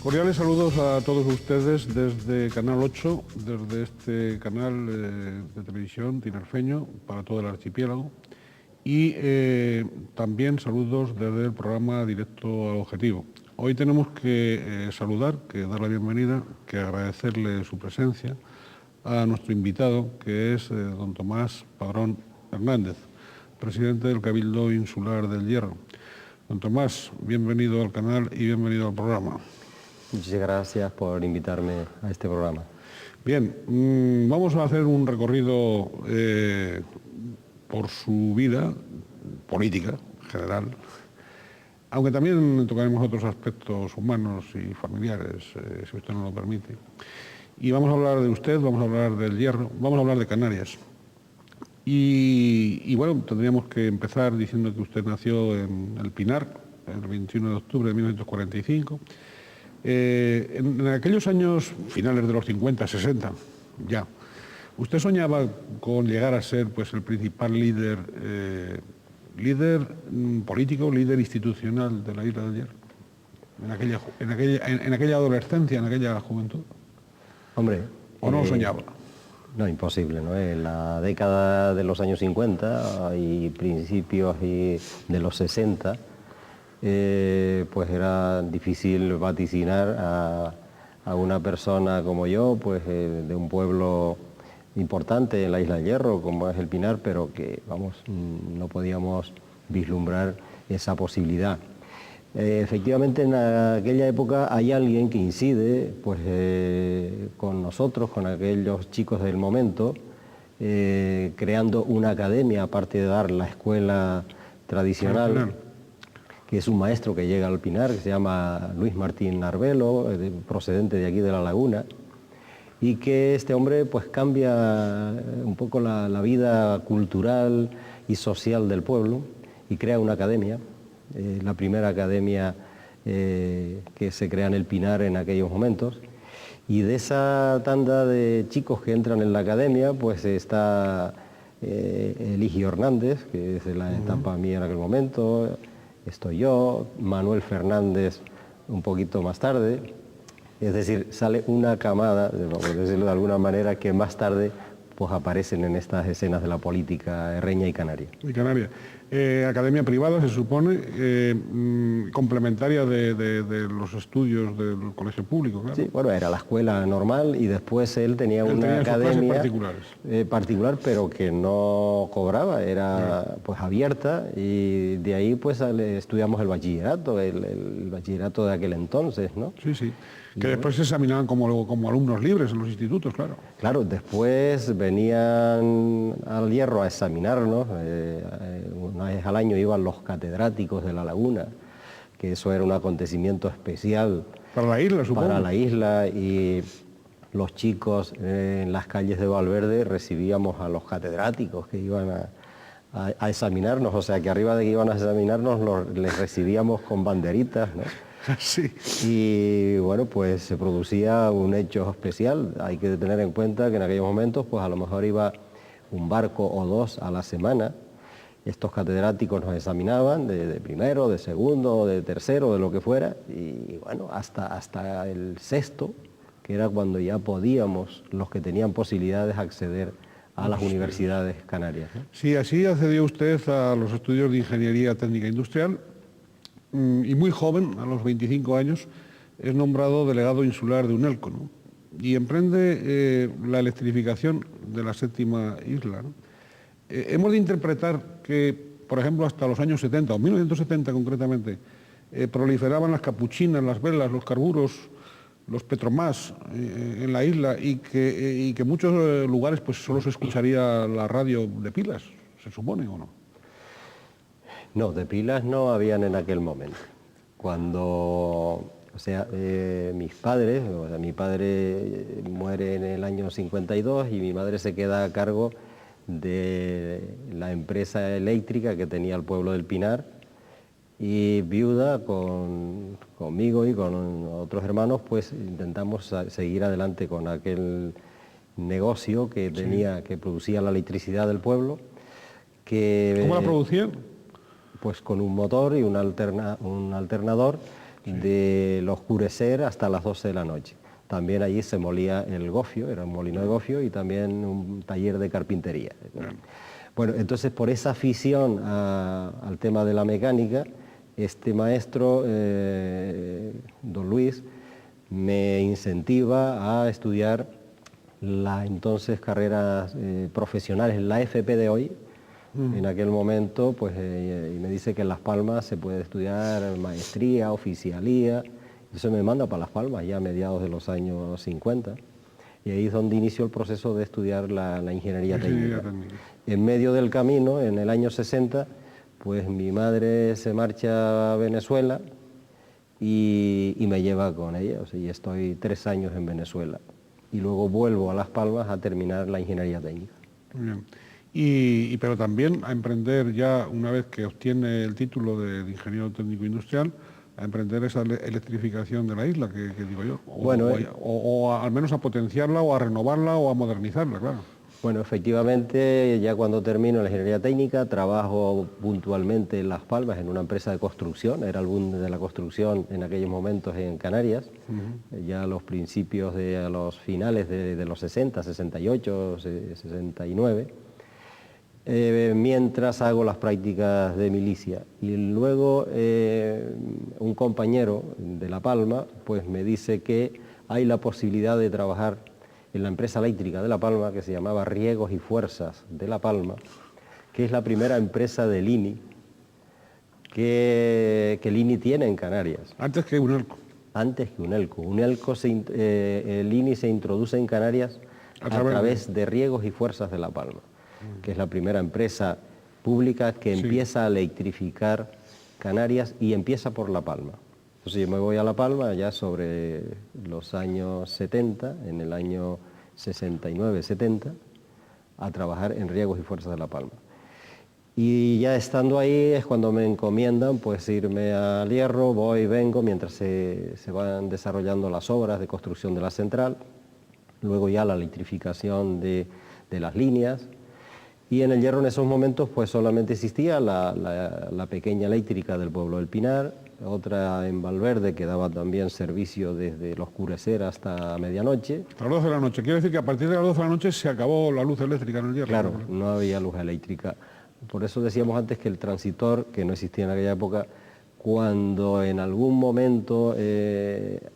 Cordiales saludos a todos ustedes desde Canal 8, desde este canal de televisión tinerfeño para todo el archipiélago y también saludos desde el programa Directo al Objetivo. Hoy tenemos que saludar, que dar la bienvenida, que agradecerle su presencia a nuestro invitado, que es don Tomás Padrón Hernández, presidente del Cabildo Insular del Hierro. Don Tomás, bienvenido al canal y bienvenido al programa. Muchas gracias por invitarme a este programa. Bien, vamos a hacer un recorrido por su vida política general, aunque también tocaremos otros aspectos humanos y familiares, si usted nos lo permite. Y vamos a hablar de usted, vamos a hablar del Hierro, vamos a hablar de Canarias. Y bueno, tendríamos que empezar diciendo que usted nació en El Pinar, el 21 de octubre de 1945. En aquellos años finales de los 50, 60, ya, ¿usted soñaba con llegar a ser pues, el principal líder político, líder institucional de la isla del Hierro? En aquella adolescencia, en aquella juventud. Hombre, ¿O no lo soñaba? No, imposible, ¿no? En la década de los años 50 y principios de los 60, pues era difícil vaticinar a una persona como yo, pues de un pueblo importante en la isla del Hierro, como es El Pinar, pero que, vamos, no podíamos vislumbrar esa posibilidad. Efectivamente, en aquella época hay alguien que incide pues, con nosotros, con aquellos chicos del momento, creando una academia, aparte de dar la escuela tradicional, que es un maestro que llega al Pinar, que se llama Luis Martín Arbelo, procedente de aquí de La Laguna, y que este hombre pues, cambia un poco la vida cultural y social del pueblo y crea una academia. La primera academia que se crea en El Pinar en aquellos momentos, y de esa tanda de chicos que entran en la academia pues está Eligio Hernández, que es de la etapa mía en aquel momento, estoy yo, Manuel Fernández un poquito más tarde, es decir, sale una camada, por decirlo de alguna manera, que más tarde pues aparecen en estas escenas de la política herreña y canaria. Y canaria. Academia privada, se supone, complementaria de los estudios del colegio público, claro. Sí, bueno, era la escuela normal y después él tenía una academia particular, pero que no cobraba, era pues abierta, y de ahí pues estudiamos el bachillerato, el bachillerato de aquel entonces, ¿no? Sí, sí. Que después se examinaban como alumnos libres en los institutos, claro. Claro, después venían al Hierro a examinarnos, una vez al año iban los catedráticos de La Laguna, que eso era un acontecimiento especial. Para la isla, supongo. Para la isla, y los chicos en las calles de Valverde recibíamos a los catedráticos que iban a examinarnos, o sea que arriba de que iban a examinarnos les recibíamos con banderitas, ¿no? Sí. Y bueno, pues se producía un hecho especial. Hay que tener en cuenta que en aquellos momentos pues a lo mejor iba un barco o dos a la semana. Estos catedráticos nos examinaban de primero, de segundo, de tercero, de lo que fuera, y bueno, hasta el sexto, que era cuando ya podíamos, los que tenían posibilidades, acceder a las universidades canarias, ¿no? Sí, así accedió usted a los estudios de Ingeniería Técnica Industrial, y muy joven, a los 25 años, es nombrado delegado insular de UNELCO, ¿no? Y emprende la electrificación de la séptima isla, ¿no? Hemos de interpretar que, por ejemplo, hasta los años 70, o 1970 concretamente, proliferaban las capuchinas, las velas, los carburos, los petromás en la isla, y que en muchos lugares pues, solo se escucharía la radio de pilas, ¿se supone o no? No, de pilas no habían en aquel momento. Cuando, o sea, mis padres, o sea, mi padre muere en el año 52 y mi madre se queda a cargo de la empresa eléctrica que tenía el pueblo del Pinar, y viuda conmigo y con otros hermanos, pues intentamos seguir adelante con aquel negocio que tenía, que producía la electricidad del pueblo. ¿Cómo la producían? Pues con un motor y un alternador del oscurecer hasta las 12 de la noche. También allí se molía el gofio, era un molino de gofio y también un taller de carpintería. Bueno, entonces por esa afición al tema de la mecánica, este maestro, don Luis, me incentiva a estudiar las entonces carreras profesionales, la FP de hoy. En aquel momento, pues, y me dice que en Las Palmas se puede estudiar maestría, oficialía. Eso me manda para Las Palmas ya a mediados de los años 50. Y ahí es donde inició el proceso de estudiar la ingeniería técnica. En medio del camino, en el año 60, pues mi madre se marcha a Venezuela y me lleva con ella. O sea, y estoy 3 años en Venezuela. Y luego vuelvo a Las Palmas a terminar la ingeniería técnica. Muy bien. Pero también a emprender ya, una vez que obtiene el título de ingeniero técnico industrial, a emprender esa electrificación de la isla, que digo yo, o al menos a potenciarla, o a renovarla, o a modernizarla, claro. Bueno, efectivamente, ya cuando termino la ingeniería técnica, trabajo puntualmente en Las Palmas, en una empresa de construcción, era el boom de la construcción en aquellos momentos en Canarias, ya a los principios, a los finales de los 60, 68, 69, mientras hago las prácticas de milicia. Y luego un compañero de La Palma pues me dice que hay la posibilidad de trabajar en la empresa eléctrica de La Palma, que se llamaba Riegos y Fuerzas de La Palma, que es la primera empresa de Lini que Lini tiene en Canarias. Antes que Unelco. Antes que Unelco. Lini se introduce en Canarias a través de Riegos y Fuerzas de La Palma, que es la primera empresa pública que empieza a electrificar Canarias y empieza por La Palma. Entonces yo me voy a La Palma ya sobre los años 70, en el año 69-70, a trabajar en Riegos y Fuerzas de La Palma. Y ya estando ahí es cuando me encomiendan pues irme al Hierro, voy y vengo mientras se van desarrollando las obras de construcción de la central, luego ya la electrificación de las líneas. Y en el Hierro en esos momentos pues solamente existía la pequeña eléctrica del pueblo del Pinar, otra en Valverde que daba también servicio desde el oscurecer hasta medianoche. A las 12 de la noche. Quiere decir que a partir de las 12 de la noche se acabó la luz eléctrica en el Hierro. Claro, no había luz eléctrica. Por eso decíamos antes que el transitor, que no existía en aquella época, cuando en algún momento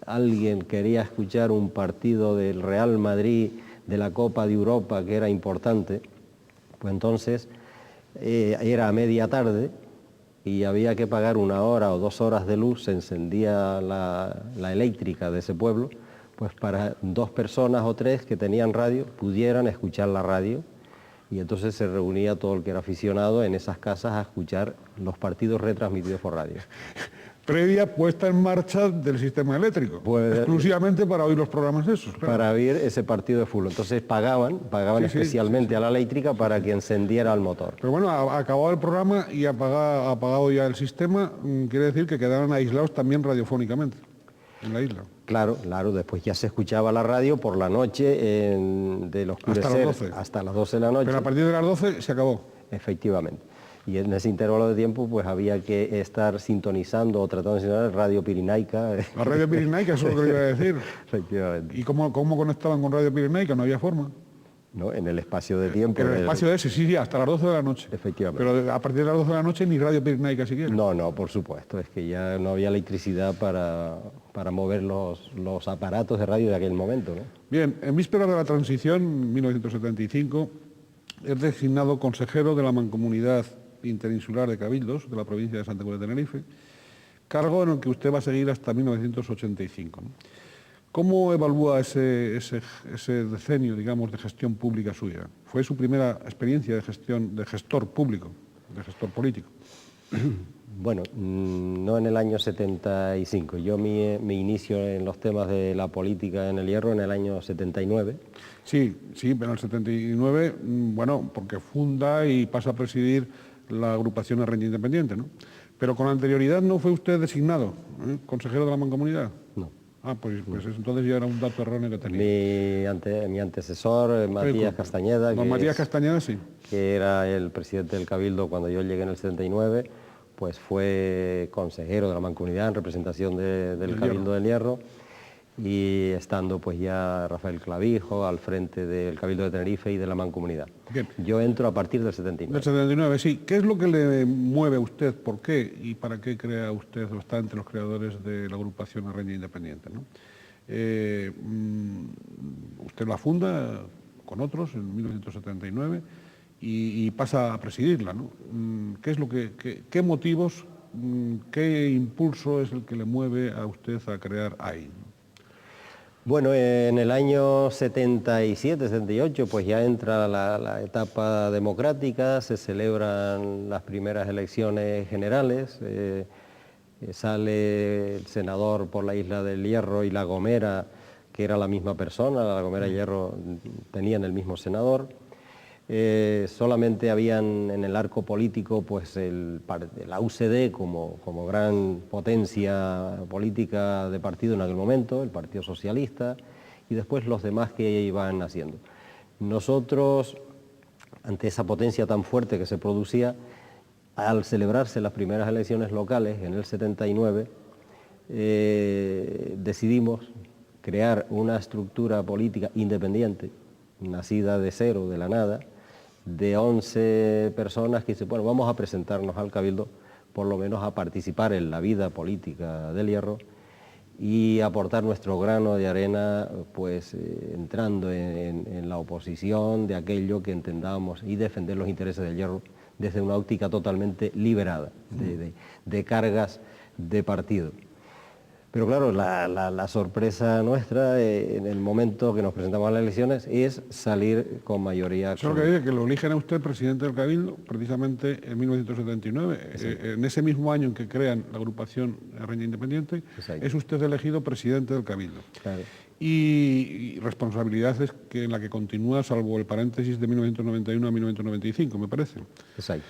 alguien quería escuchar un partido del Real Madrid de la Copa de Europa que era importante, pues entonces era a media tarde y había que pagar 1 hora o 2 horas de luz, se encendía la eléctrica de ese pueblo, pues para 2 personas o 3 que tenían radio pudieran escuchar la radio, y entonces se reunía todo el que era aficionado en esas casas a escuchar los partidos retransmitidos por radio. Previa puesta en marcha del sistema eléctrico, pues, exclusivamente para oír los programas esos. Claro. Para oír ese partido de fútbol. Entonces pagaban especialmente a la eléctrica para que encendiera el motor. Pero bueno, acabado el programa y apagado ya el sistema, quiere decir que quedaron aislados también radiofónicamente en la isla. Claro, después ya se escuchaba la radio por la noche del oscurecer hasta las 12 de la noche. Pero a partir de las 12 se acabó. Efectivamente. Y en ese intervalo de tiempo pues había que estar sintonizando o tratando de sintonizar Radio Pirenaica. La Radio Pirenaica, eso es lo que iba a decir. Efectivamente. ¿Y cómo conectaban con Radio Pirenaica? No había forma. No, en el espacio de tiempo. En el espacio ese, sí, hasta las 12 de la noche. Efectivamente. Pero a partir de las 12 de la noche ni Radio Pirenaica siquiera. No, por supuesto, es que ya no había electricidad para mover los aparatos de radio de aquel momento, ¿no? Bien, en vísperas de la transición, 1975, es designado consejero de la Mancomunidad Interinsular de Cabildos de la provincia de Santa Cruz de Tenerife, cargo en el que usted va a seguir hasta 1985, ¿no? ¿Cómo evalúa ese decenio, digamos, de gestión pública suya? ¿Fue su primera experiencia de gestión, de gestor público, de gestor político? Bueno, no en el año 75. Yo me inicio en los temas de la política en el Hierro en el año 79. Sí, pero en el 79, bueno, porque funda y pasa a presidir la agrupación de Renta Independiente, ¿no? Pero con anterioridad no fue usted designado consejero de la Mancomunidad. No. Ah, pues entonces ya era un dato erróneo que tenía. Mi antecesor, Matías Castañeda, Matías Castañeda, sí, que era el presidente del Cabildo cuando yo llegué en el 79, pues fue consejero de la Mancomunidad en representación del Cabildo del Hierro, y estando pues ya Rafael Clavijo al frente del Cabildo de Tenerife y de la Mancomunidad. Bien. Yo entro a partir del 79. Del 79, sí. ¿Qué es lo que le mueve a usted? ¿Por qué y para qué crea usted o está entre los creadores de la agrupación Arreña Independiente, ¿no? Usted la funda con otros en 1979 y pasa a presidirla, ¿no? ¿Qué es lo qué motivos, qué impulso es el que le mueve a usted a crear AI? Bueno, en el año 77, 78, pues ya entra la etapa democrática, se celebran las primeras elecciones generales, sale el senador por la Isla del Hierro y La Gomera, que era la misma persona, La Gomera y Hierro tenían el mismo senador. Solamente habían en el arco político pues la UCD como gran potencia política de partido en aquel momento, el Partido Socialista, y después los demás que iban naciendo. Nosotros, ante esa potencia tan fuerte que se producía, al celebrarse las primeras elecciones locales en el 79, decidimos crear una estructura política independiente, nacida de cero, de la nada, de 11 personas que dicen, bueno, vamos a presentarnos al Cabildo, por lo menos a participar en la vida política del Hierro y aportar nuestro grano de arena, pues entrando en la oposición de aquello que entendábamos y defender los intereses del Hierro desde una óptica totalmente liberada de cargas de partido. Pero claro, la sorpresa nuestra en el momento que nos presentamos a las elecciones es salir con mayoría. Eso es lo que dice, que lo eligen a usted presidente del Cabildo, precisamente en 1979. En ese mismo año en que crean la agrupación Arreña Independiente, es usted elegido presidente del Cabildo. Claro. Y responsabilidades en la que continúa, salvo el paréntesis de 1991 a 1995, me parece. Exacto.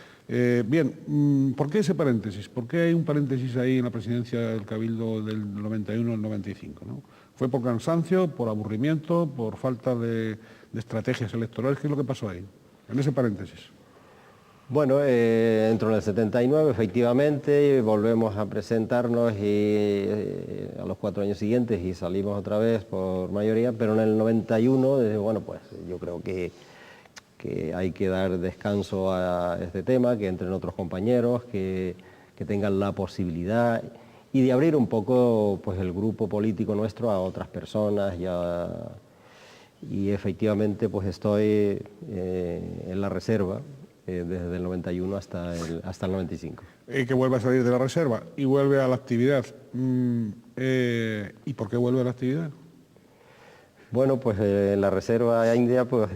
Bien, ¿por qué ese paréntesis? ¿Por qué hay un paréntesis ahí en la presidencia del Cabildo del 91 al 95? ¿No? ¿Fue por cansancio, por aburrimiento, por falta de estrategias electorales? ¿Qué es lo que pasó ahí, en ese paréntesis? Bueno, entro en el 79, efectivamente, volvemos a presentarnos a los 4 años siguientes y salimos otra vez por mayoría, pero en el 91, bueno, pues yo creo que hay que dar descanso a este tema, que entren otros compañeros, que tengan la posibilidad y de abrir un poco pues, el grupo político nuestro a otras personas. Y efectivamente pues estoy en la reserva desde el 91 hasta el 95. Que vuelve a salir de la reserva y vuelve a la actividad. ¿Y por qué vuelve a la actividad? Bueno, pues en la reserva india pues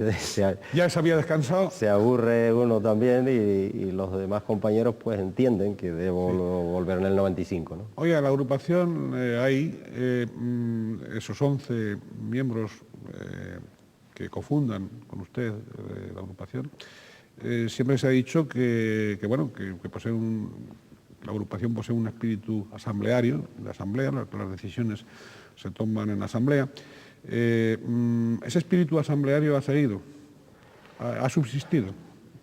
ya se había descansado. Se aburre uno también y los demás compañeros pues entienden que debo volver en el 95, ¿no? Oye, la agrupación hay esos 11 miembros que cofundan con usted la agrupación. Siempre se ha dicho que la agrupación posee un espíritu asambleario, de asamblea, las decisiones se toman en asamblea. ¿Ese espíritu asambleario ha seguido? ¿Ha subsistido?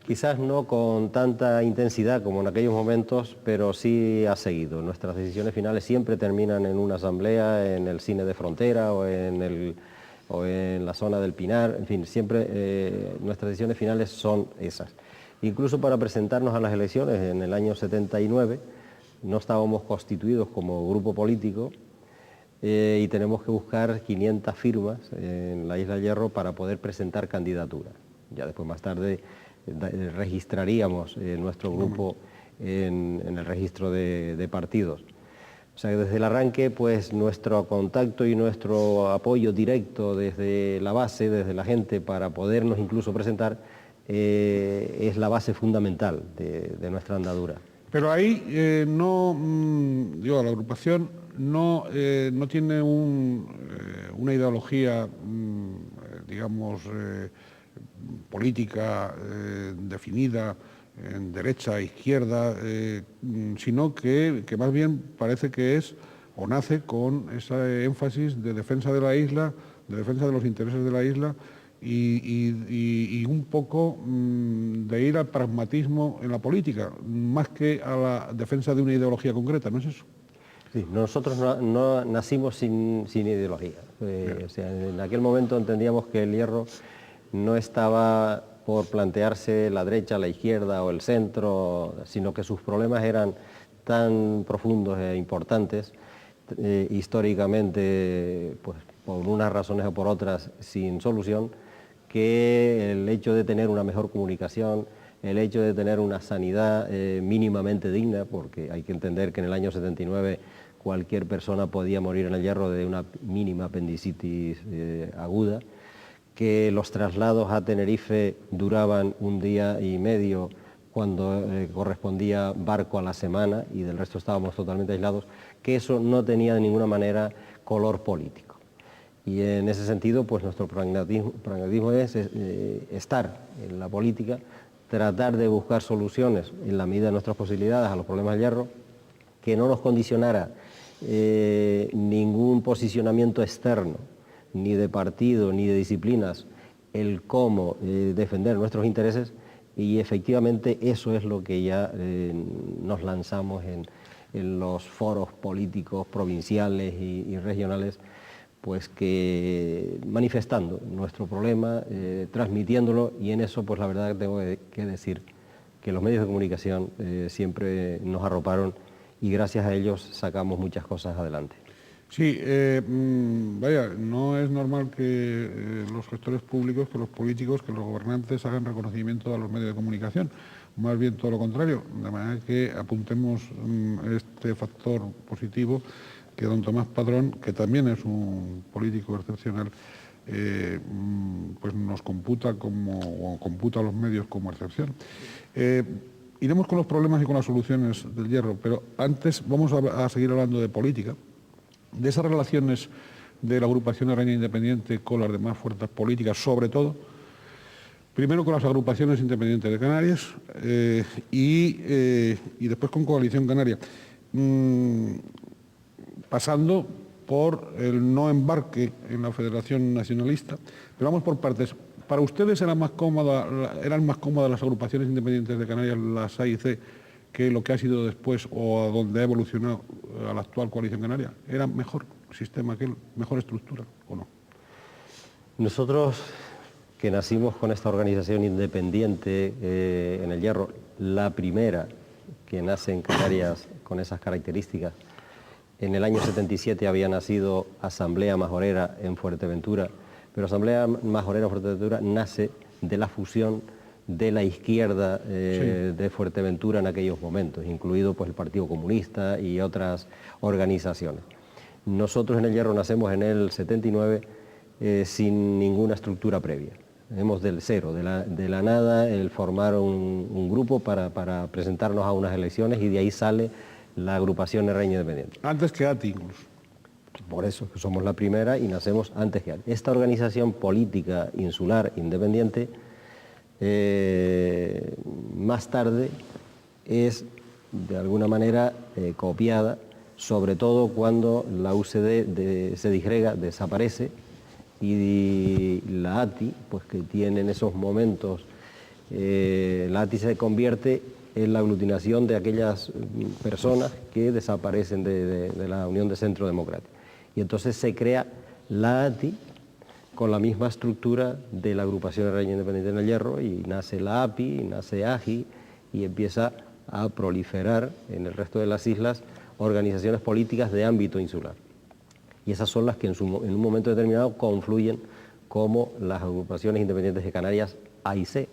Quizás no con tanta intensidad como en aquellos momentos, pero sí ha seguido. Nuestras decisiones finales siempre terminan en una asamblea, en el cine de frontera o en la zona del Pinar, en fin, siempre nuestras decisiones finales son esas. Incluso para presentarnos a las elecciones en el año 79 no estábamos constituidos como grupo político, y tenemos que buscar 500 firmas en la Isla Hierro para poder presentar candidatura. Ya después, más tarde, registraríamos nuestro grupo en el registro de partidos. O sea que desde el arranque, pues nuestro contacto y nuestro apoyo directo desde la base, desde la gente, para podernos incluso presentar, es la base fundamental de nuestra andadura. Pero ahí la agrupación no tiene una ideología, digamos, política definida en derecha e izquierda, sino que más bien parece que es o nace con ese énfasis de defensa de la isla, de defensa de los intereses de la isla y un poco de ir al pragmatismo en la política, más que a la defensa de una ideología concreta, ¿no es eso? Sí, nosotros no nacimos sin ideología. O sea, en aquel momento entendíamos que el Hierro no estaba por plantearse la derecha, la izquierda o el centro, sino que sus problemas eran tan profundos e importantes, históricamente, pues por unas razones o por otras, sin solución, que el hecho de tener una mejor comunicación, el hecho de tener una sanidad mínimamente digna, porque hay que entender que en el año 79 cualquier persona podía morir en el Hierro de una mínima apendicitis aguda, que los traslados a Tenerife duraban un día y medio cuando correspondía barco a la semana y del resto estábamos totalmente aislados, que eso no tenía de ninguna manera color político. Y en ese sentido, pues nuestro pragmatismo es estar en la política, tratar de buscar soluciones en la medida de nuestras posibilidades a los problemas del Hierro, que no nos condicionara ningún posicionamiento externo, ni de partido, ni de disciplinas, el cómo defender nuestros intereses, y efectivamente eso es lo que ya nos lanzamos en los foros políticos provinciales y regionales, pues que manifestando nuestro problema, transmitiéndolo, y en eso pues la verdad tengo que decir que los medios de comunicación siempre nos arroparon y gracias a ellos sacamos muchas cosas adelante. Sí, vaya, no es normal que los gestores públicos, que los políticos, que los gobernantes hagan reconocimiento a los medios de comunicación, más bien todo lo contrario, de manera que apuntemos este factor positivo, que don Tomás Padrón, que también es un político excepcional, pues nos computa o computa a los medios como excepción. Iremos con los problemas y con las soluciones del Hierro, pero antes vamos a seguir hablando de política, de esas relaciones de la agrupación Araña Independiente con las demás fuerzas políticas, sobre todo, primero con las agrupaciones independientes de Canarias y después con Coalición Canaria, pasando por el no embarque en la Federación Nacionalista. Pero vamos por partes. ¿Para ustedes eran más cómodas las agrupaciones independientes de Canarias, las A y C, que lo que ha sido después o a donde ha evolucionado a la actual Coalición Canaria? ¿Era mejor sistema, mejor estructura o no? Nosotros, que nacimos con esta organización independiente en el Hierro, la primera que nace en Canarias con esas características, en el año 77 había nacido Asamblea Majorera en Fuerteventura, pero Asamblea Majorera en Fuerteventura nace de la fusión de la izquierda de Fuerteventura en aquellos momentos, incluido pues el Partido Comunista y otras organizaciones. Nosotros en el Hierro nacemos en el 79 sin ninguna estructura previa. Hemos del cero, de la nada, el formar un grupo para presentarnos a unas elecciones, y de ahí sale la agrupación Araña Independiente. Antes que ATI incluso. Por eso que somos la primera y nacemos antes que ATI. Esta organización política insular independiente más tarde es de alguna manera copiada, sobre todo cuando la UCD se disgrega, desaparece, y la ATI, pues que tiene en esos momentos, la ATI se convierte en la aglutinación de aquellas personas que desaparecen de la Unión de Centro Democrático. Y entonces se crea la ATI con la misma estructura de la agrupación Araña Independiente en el Hierro, y nace la API, y nace AGI, y empieza a proliferar en el resto de las islas organizaciones políticas de ámbito insular. Y esas son las que en un momento determinado confluyen como las agrupaciones independientes de Canarias A y C,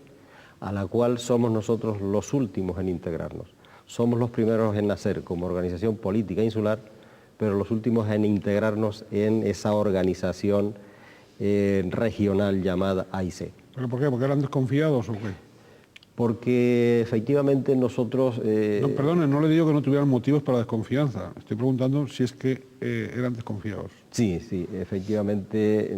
a la cual somos nosotros los últimos en integrarnos. Somos los primeros en nacer como organización política insular, pero los últimos en integrarnos en esa organización regional llamada AIC. ¿Pero por qué? ¿Porque eran desconfiados o qué? Porque efectivamente nosotros... No, perdone, no le digo que no tuvieran motivos para desconfianza. Estoy preguntando si es que eran desconfiados. Sí, efectivamente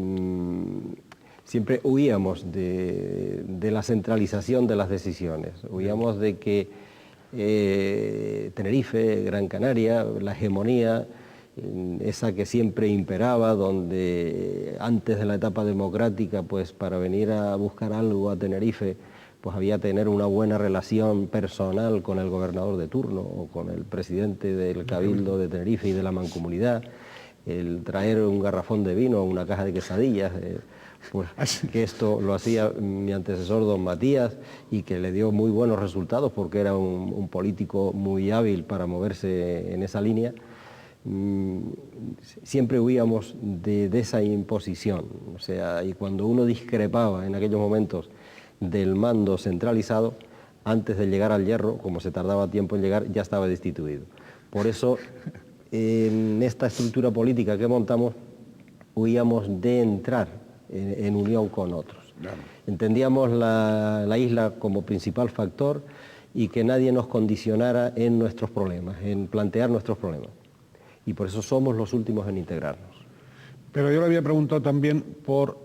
siempre huíamos de la centralización de las decisiones. Huíamos de que Tenerife, Gran Canaria, la hegemonía esa que siempre imperaba, donde antes de la etapa democrática, pues para venir a buscar algo a Tenerife, pues había que tener una buena relación personal con el gobernador de turno o con el presidente del Cabildo de Tenerife y de la Mancomunidad, el traer un garrafón de vino o una caja de quesadillas, pues que esto lo hacía mi antecesor don Matías y que le dio muy buenos resultados porque era un político muy hábil para moverse en esa línea. Siempre huíamos de esa imposición, o sea, y cuando uno discrepaba en aquellos momentos del mando centralizado, antes de llegar al Hierro, como se tardaba tiempo en llegar, ya estaba destituido. Por eso, en esta estructura política que montamos, huíamos de entrar en unión con otros. Claro. Entendíamos la isla como principal factor y que nadie nos condicionara en nuestros problemas, en plantear nuestros problemas. Y por eso somos los últimos en integrarnos. Pero yo le había preguntado también por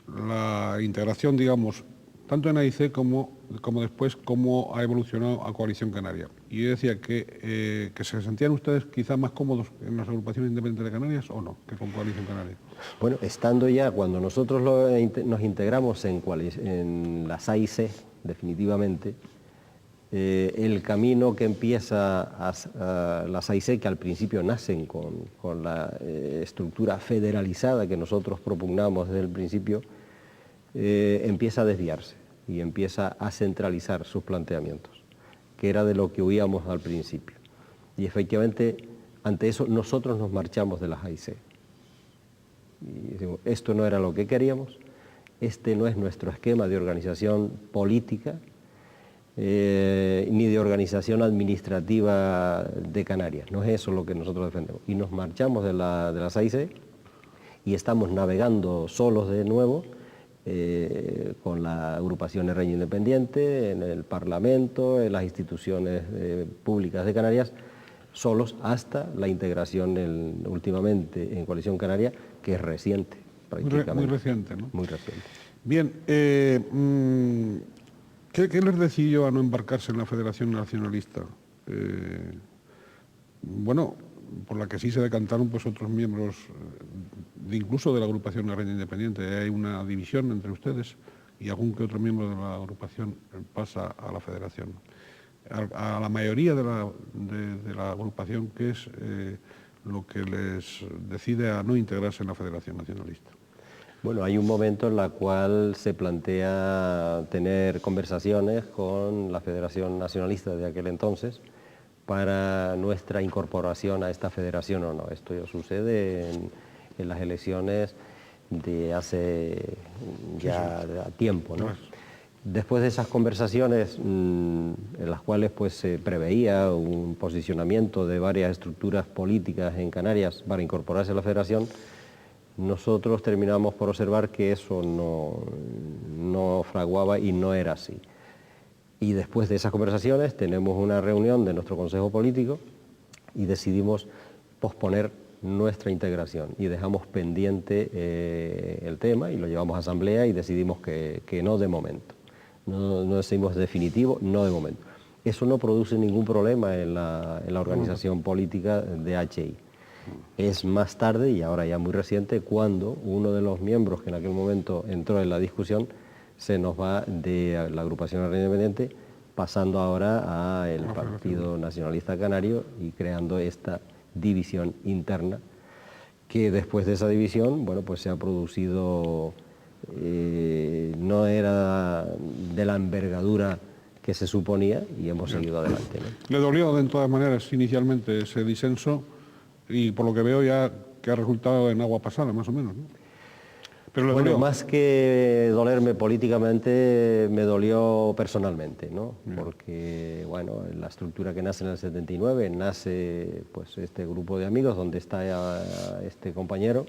la integración, digamos, tanto en AIC como después, cómo ha evolucionado a Coalición Canaria. Y yo decía que se sentían ustedes quizás más cómodos en las agrupaciones independientes de Canarias o no, que con Coalición Canaria. Bueno, estando ya, cuando nosotros nos integramos en las AIC, definitivamente, el camino que empieza a las AIC, que al principio nacen con la estructura federalizada que nosotros propugnamos desde el principio, empieza a desviarse y empieza a centralizar sus planteamientos, que era de lo que huíamos al principio. Y efectivamente, ante eso, nosotros nos marchamos de las AIC. Y decimos, esto no era lo que queríamos, este no es nuestro esquema de organización política, ni de organización administrativa de Canarias, no es eso lo que nosotros defendemos. Y nos marchamos de las AIC y estamos navegando solos de nuevo con la agrupación RN Independiente, en el Parlamento, en las instituciones públicas de Canarias, solos hasta la integración últimamente en Coalición Canaria, que es reciente, prácticamente. Muy reciente, ¿no? Muy reciente. Bien, ¿qué les decidió a no embarcarse en la Federación Nacionalista? Bueno, por la que sí se decantaron pues otros miembros, incluso de la agrupación RN Independiente. Hay una división entre ustedes y algún que otro miembro de la agrupación pasa a la Federación. A la mayoría de la agrupación, ¿qué es lo que les decide a no integrarse en la Federación Nacionalista? Bueno, hay un momento en el cual se plantea tener conversaciones con la Federación Nacionalista de aquel entonces para nuestra incorporación a esta federación o no. Esto sucede en las elecciones de hace ya tiempo, ¿no? Después de esas conversaciones en las cuales pues, se preveía un posicionamiento de varias estructuras políticas en Canarias para incorporarse a la federación, nosotros terminamos por observar que eso no fraguaba y no era así. Y después de esas conversaciones tenemos una reunión de nuestro Consejo Político y decidimos posponer nuestra integración y dejamos pendiente el tema y lo llevamos a asamblea y decidimos que no de momento. No decidimos definitivo, no de momento. Eso no produce ningún problema en la organización política de HI. Es más tarde, y ahora ya muy reciente, cuando uno de los miembros que en aquel momento entró en la discusión se nos va de la agrupación RN Independiente, pasando ahora al Partido Nacionalista Canario y creando esta división interna, que después de esa división, bueno, pues se ha producido, no era de la envergadura que se suponía y hemos seguido adelante, ¿no? ¿Le dolió de todas maneras inicialmente ese disenso? Y por lo que veo ya que ha resultado en agua pasada, más o menos, ¿no? Pero le dolió. Más que dolerme políticamente, me dolió personalmente, ¿no? Porque, bueno, la estructura que nace en el 79, nace pues este grupo de amigos donde está este compañero.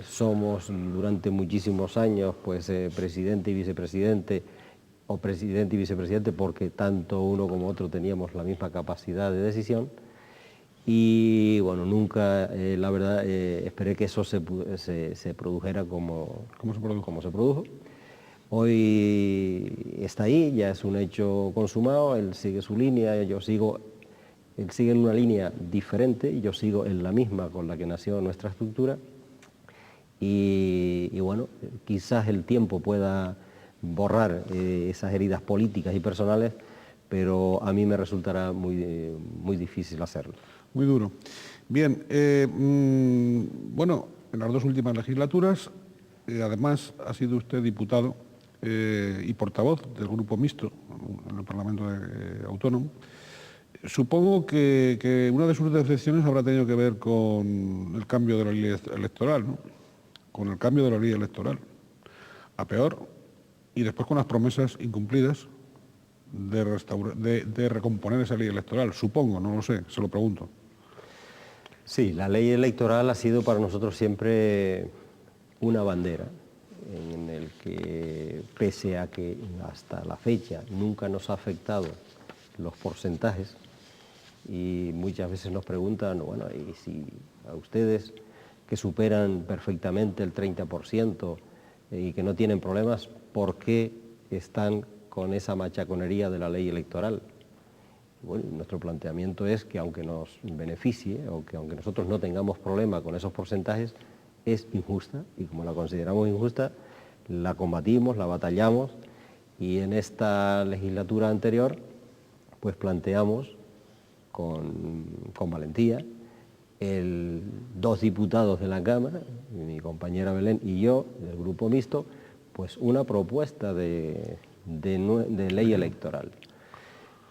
Somos durante muchísimos años pues presidente y vicepresidente, o presidente y vicepresidente, porque tanto uno como otro teníamos la misma capacidad de decisión. Y bueno, nunca, la verdad, esperé que eso se produjera como se produjo. Hoy está ahí, ya es un hecho consumado, él sigue su línea, yo sigo Él sigue en una línea diferente y yo sigo en la misma con la que nació nuestra estructura. Y bueno, quizás el tiempo pueda borrar esas heridas políticas y personales, pero a mí me resultará muy difícil hacerlo. Muy duro. Bien, bueno, en las dos últimas legislaturas, además ha sido usted diputado y portavoz del Grupo Mixto en el Parlamento Autónomo. Supongo que una de sus decepciones habrá tenido que ver con el cambio de la ley electoral, ¿no? Con el cambio de la ley electoral a peor, y después con las promesas incumplidas de recomponer esa ley electoral. Supongo, no lo sé, se lo pregunto. Sí, la ley electoral ha sido para nosotros siempre una bandera en el que, pese a que hasta la fecha nunca nos ha afectado los porcentajes, y muchas veces nos preguntan, bueno, y si a ustedes que superan perfectamente el 30% y que no tienen problemas, ¿por qué están con esa machaconería de la ley electoral? Bueno, nuestro planteamiento es que aunque nos beneficie o que aunque nosotros no tengamos problema con esos porcentajes, es injusta, y como la consideramos injusta, la combatimos, la batallamos, y en esta legislatura anterior pues planteamos con valentía, dos diputados de la Cámara, mi compañera Belén y yo, del Grupo Mixto, pues una propuesta de ley electoral.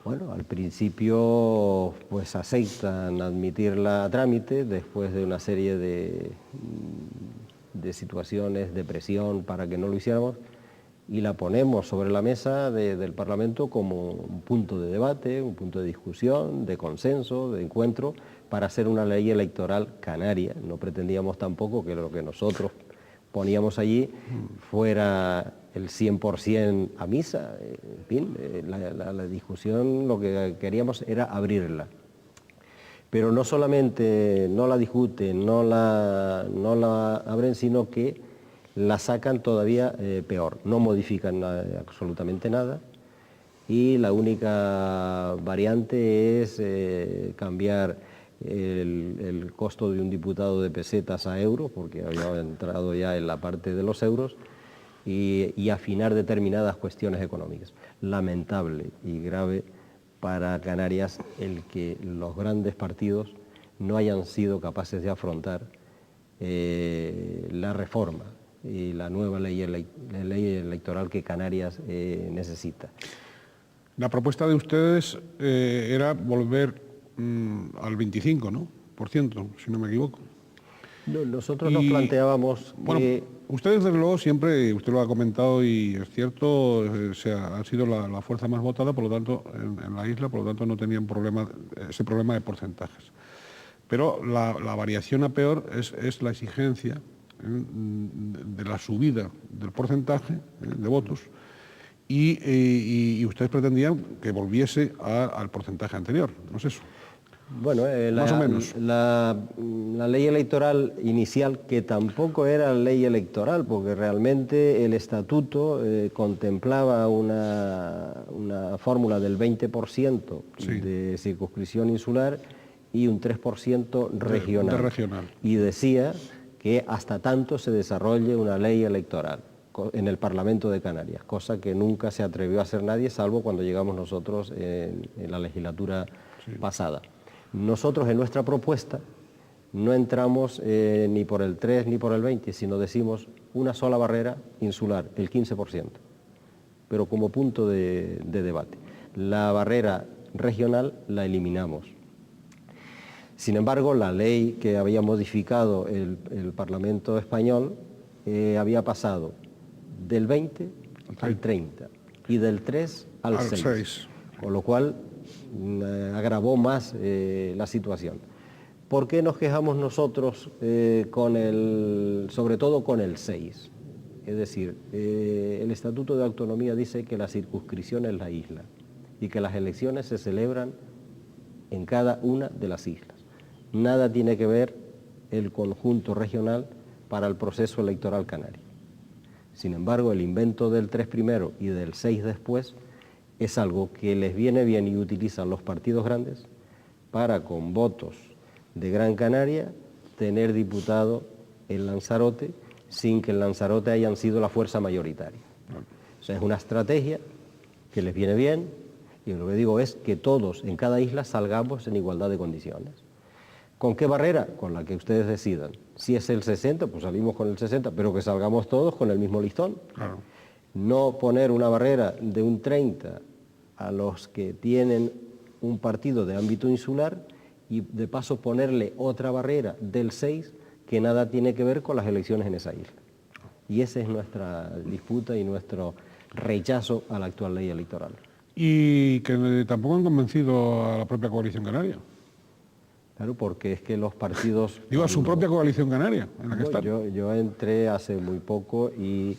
Bueno, al principio pues aceptan admitirla a trámite después de una serie de situaciones de presión para que no lo hiciéramos, y la ponemos sobre la mesa del Parlamento como un punto de debate, un punto de discusión, de consenso, de encuentro, para hacer una ley electoral canaria. No pretendíamos tampoco que lo que nosotros poníamos allí fuera el 100% a misa. En fin, la discusión, lo que queríamos era abrirla. Pero no solamente no la discuten, no la abren, sino que la sacan todavía peor. No modifican absolutamente nada, y la única variante es cambiar el costo de un diputado de pesetas a euros, porque había entrado ya en la parte de los euros, y afinar determinadas cuestiones económicas. Lamentable y grave para Canarias el que los grandes partidos no hayan sido capaces de afrontar la reforma y la nueva ley electoral que Canarias necesita. La propuesta de ustedes era volver al 25%, ¿no? Si no me equivoco. No, nosotros nos planteábamos que... Bueno, ustedes desde luego siempre, usted lo ha comentado y es cierto, han sido la fuerza más votada, por lo tanto, en la isla, por lo tanto no tenían ese problema de porcentajes. Pero la variación a peor es la exigencia de la subida del porcentaje de votos, y ustedes pretendían que volviese al porcentaje anterior, ¿no es eso? Bueno, más o menos. La ley electoral inicial, que tampoco era ley electoral, porque realmente el estatuto contemplaba una fórmula del 20% de circunscripción insular y un 3% regional. regional. Y decía que hasta tanto se desarrolle una ley electoral en el Parlamento de Canarias, cosa que nunca se atrevió a hacer nadie, salvo cuando llegamos nosotros en la legislatura pasada. Nosotros en nuestra propuesta no entramos ni por el 3 ni por el 20, sino decimos una sola barrera insular, el 15%, pero como punto de debate. La barrera regional la eliminamos. Sin embargo, la ley que había modificado el Parlamento español había pasado del 20 al 30 y del 3 al 6, con lo cual agravó más la situación. ¿Por qué nos quejamos nosotros sobre todo con el 6? Es decir, el Estatuto de Autonomía dice que la circunscripción es la isla y que las elecciones se celebran en cada una de las islas. Nada tiene que ver el conjunto regional para el proceso electoral canario. Sin embargo, el invento del 3 primero y del 6 después es algo que les viene bien y utilizan los partidos grandes para, con votos de Gran Canaria, tener diputado en Lanzarote sin que en Lanzarote hayan sido la fuerza mayoritaria. O sea, es una estrategia que les viene bien, y lo que digo es que todos en cada isla salgamos en igualdad de condiciones. ¿Con qué barrera? Con la que ustedes decidan. Si es el 60, pues salimos con el 60, pero que salgamos todos con el mismo listón. Claro. No poner una barrera de un 30 a los que tienen un partido de ámbito insular y de paso ponerle otra barrera del 6 que nada tiene que ver con las elecciones en esa isla. Y esa es nuestra disputa y nuestro rechazo a la actual ley electoral. Y que tampoco han convencido a la propia coalición canaria. Claro, porque es que los partidos... Digo, a su propia coalición canaria, en la que están. Yo entré hace muy poco y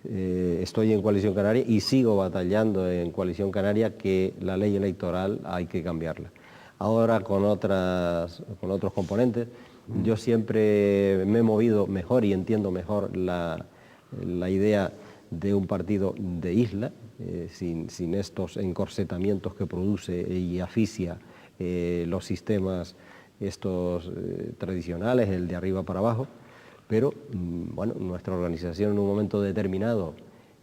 estoy en Coalición Canaria y sigo batallando en Coalición Canaria que la ley electoral hay que cambiarla. Ahora con otros componentes, yo siempre me he movido mejor y entiendo mejor la idea de un partido de isla, sin estos encorsetamientos que produce y asfixia los sistemas estos tradicionales, el de arriba para abajo, pero bueno, nuestra organización en un momento determinado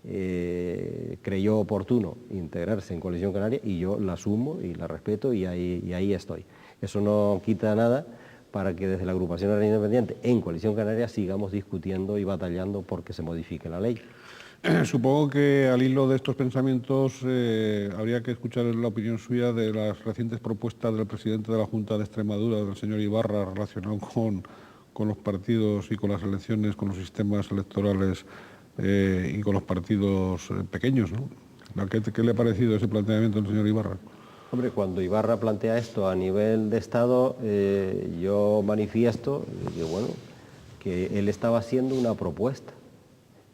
creyó oportuno integrarse en Coalición Canaria y yo la asumo y la respeto y ahí estoy. Eso no quita nada para que desde la agrupación Canaria Independiente en Coalición Canaria sigamos discutiendo y batallando porque se modifique la ley. Supongo que al hilo de estos pensamientos habría que escuchar la opinión suya de las recientes propuestas del presidente de la Junta de Extremadura, del señor Ibarra, relacionado con los partidos y con las elecciones, con los sistemas electorales y con los partidos pequeños, ¿no? ¿Qué le ha parecido ese planteamiento del señor Ibarra? Hombre, cuando Ibarra plantea esto a nivel de Estado, yo manifiesto que él estaba haciendo una propuesta,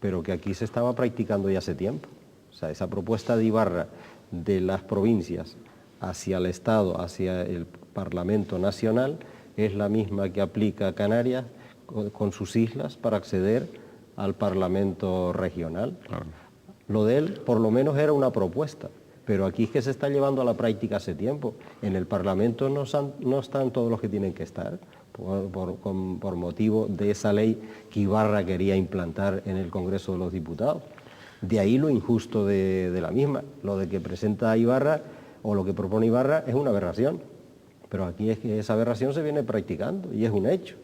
pero que aquí se estaba practicando ya hace tiempo. O sea, esa propuesta de Ibarra de las provincias hacia el Estado, hacia el Parlamento Nacional, es la misma que aplica Canarias con sus islas para acceder al Parlamento Regional. Claro. Lo de él, por lo menos, era una propuesta, pero aquí es que se está llevando a la práctica hace tiempo. En el Parlamento no están todos los que tienen que estar, por motivo de esa ley que Ibarra quería implantar en el Congreso de los Diputados. De ahí lo injusto de la misma. Lo de que presenta Ibarra o lo que propone Ibarra es una aberración, pero aquí es que esa aberración se viene practicando y es un hecho.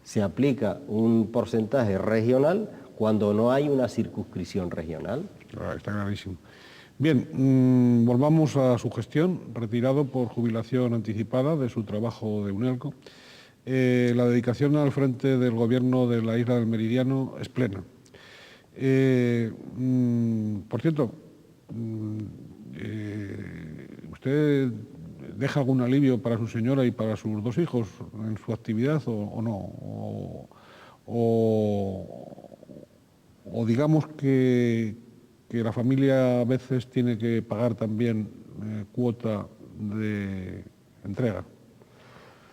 Se aplica un porcentaje regional cuando no hay una circunscripción regional. Está clarísimo. Bien, volvamos a su gestión, retirado por jubilación anticipada de su trabajo de UNELCO. La dedicación al frente del gobierno de la isla del Meridiano es plena. Por cierto, ¿usted deja algún alivio para su señora y para sus dos hijos en su actividad o no? O digamos que la familia a veces tiene que pagar también cuota de entrega.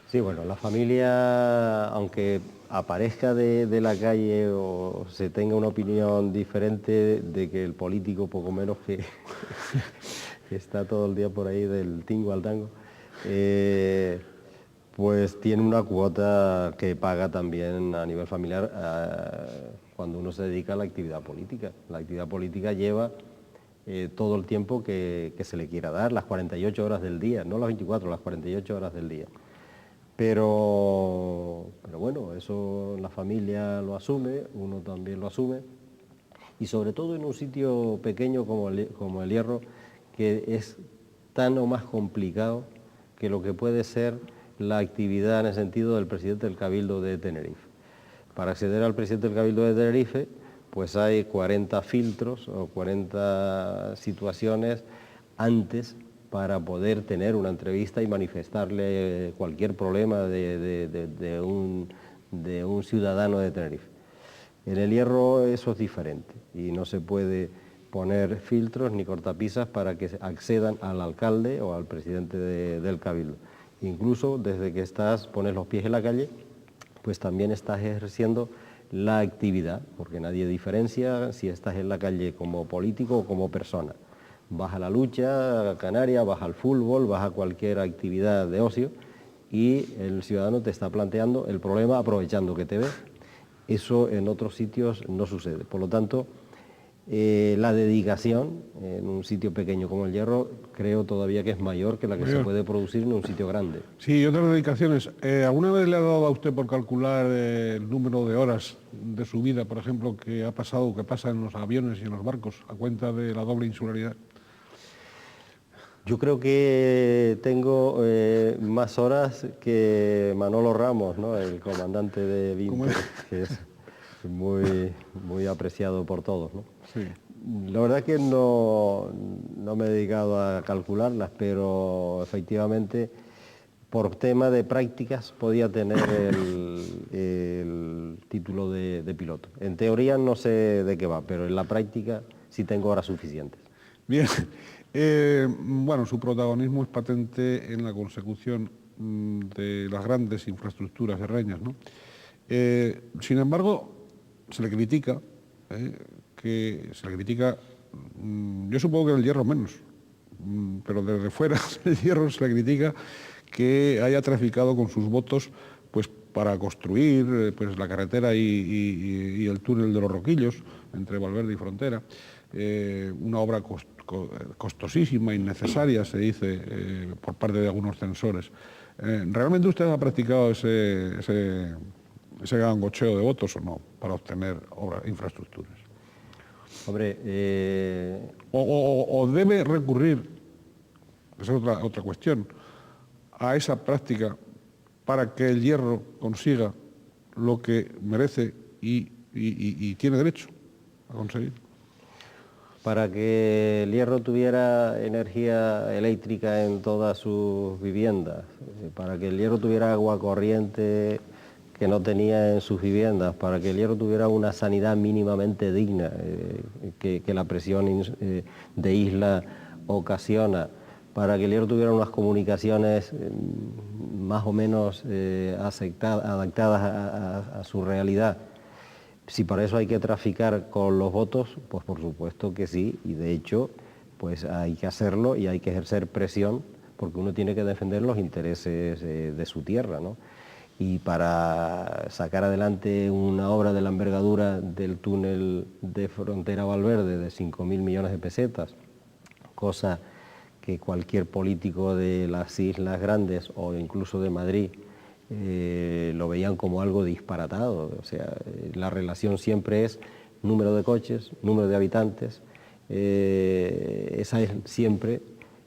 Sí, bueno, la familia, aunque aparezca de la calle o se tenga una opinión diferente de que el político poco menos que está todo el día por ahí del tingo al tango, pues tiene una cuota que paga también a nivel familiar cuando uno se dedica a la actividad política. La actividad política lleva todo el tiempo que se le quiera dar, las 48 horas del día, no las 24, las 48 horas del día. Pero bueno, eso la familia lo asume, uno también lo asume, y sobre todo en un sitio pequeño como el Hierro, que es tan o más complicado que lo que puede ser la actividad en el sentido del presidente del Cabildo de Tenerife. Para acceder al presidente del Cabildo de Tenerife, pues hay 40 filtros o 40 situaciones antes para poder tener una entrevista y manifestarle cualquier problema de un ciudadano de Tenerife. En el Hierro eso es diferente y no se puede poner filtros ni cortapisas para que accedan al alcalde o al presidente del Cabildo. Incluso desde que pones los pies en la calle, pues también estás ejerciendo la actividad, porque nadie diferencia si estás en la calle como político o como persona. vas a la lucha canaria, vas al fútbol, vas a cualquier actividad de ocio y el ciudadano te está planteando el problema aprovechando que te ve. Eso en otros sitios no sucede. Por lo tanto, la dedicación en un sitio pequeño como el Hierro creo todavía que es mayor que la que se puede producir en un sitio grande. Sí, otras dedicaciones. ¿Alguna vez le ha dado a usted por calcular el número de horas de su vida, por ejemplo, que ha pasado, que pasa en los aviones y en los barcos, a cuenta de la doble insularidad? Yo creo que tengo más horas que Manolo Ramos, ¿no? El comandante de Vinto, que es muy apreciado por todos, ¿no? Sí. La verdad que no me he dedicado a calcularlas, pero efectivamente por tema de prácticas podía tener el título de piloto. En teoría no sé de qué va, pero en la práctica sí tengo horas suficientes. Bien. Bueno, su protagonismo es patente en la consecución de las grandes infraestructuras serreñas, ¿no? Sin embargo, se le critica, yo supongo que en el Hierro menos, pero desde fuera del Hierro se le critica que haya traficado con sus votos pues, para construir pues, la carretera y el túnel de los Roquillos, entre Valverde y Frontera, una obra costosísima, innecesaria, se dice, por parte de algunos censores. ¿Realmente usted ha practicado ese gangocheo de votos o no para obtener infraestructuras? Hombre, O debe recurrir, esa es otra cuestión, a esa práctica para que el Hierro consiga lo que merece y tiene derecho a conseguir. Para que el Hierro tuviera energía eléctrica en todas sus viviendas, para que el Hierro tuviera agua corriente que no tenía en sus viviendas, para que el Hierro tuviera una sanidad mínimamente digna que la presión de isla ocasiona, para que el Hierro tuviera unas comunicaciones más o menos adaptadas a su realidad. Si para eso hay que traficar con los votos, pues por supuesto que sí, y de hecho pues hay que hacerlo y hay que ejercer presión porque uno tiene que defender los intereses de su tierra, ¿no? Y para sacar adelante una obra de la envergadura del túnel de Frontera Valverde de 5.000 millones de pesetas, cosa que cualquier político de las islas grandes o incluso de Madrid lo veían como algo disparatado. O sea, la relación siempre es número de coches, número de habitantes, esa es siempre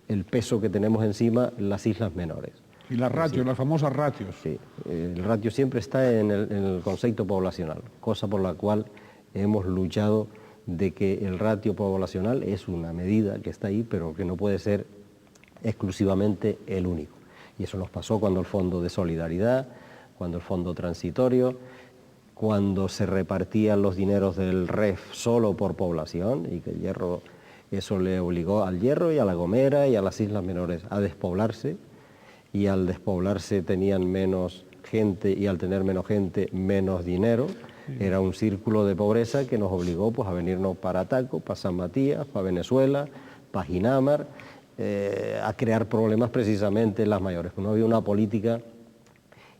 el peso que tenemos encima las islas menores. Y las ratios, las famosas ratios. Sí, el ratio siempre está en el concepto poblacional, cosa por la cual hemos luchado de que el ratio poblacional es una medida que está ahí, pero que no puede ser exclusivamente el único. Y eso nos pasó cuando el Fondo de Solidaridad, cuando el Fondo Transitorio, cuando se repartían los dineros del REF solo por población y que el Hierro, eso le obligó al Hierro y a La Gomera y a las islas menores a despoblarse, y al despoblarse tenían menos gente y al tener menos gente, menos dinero. Era un círculo de pobreza que nos obligó pues, a venirnos para Taco, para San Matías, para Venezuela, para Ginamar, a crear problemas precisamente en las mayores. No había una política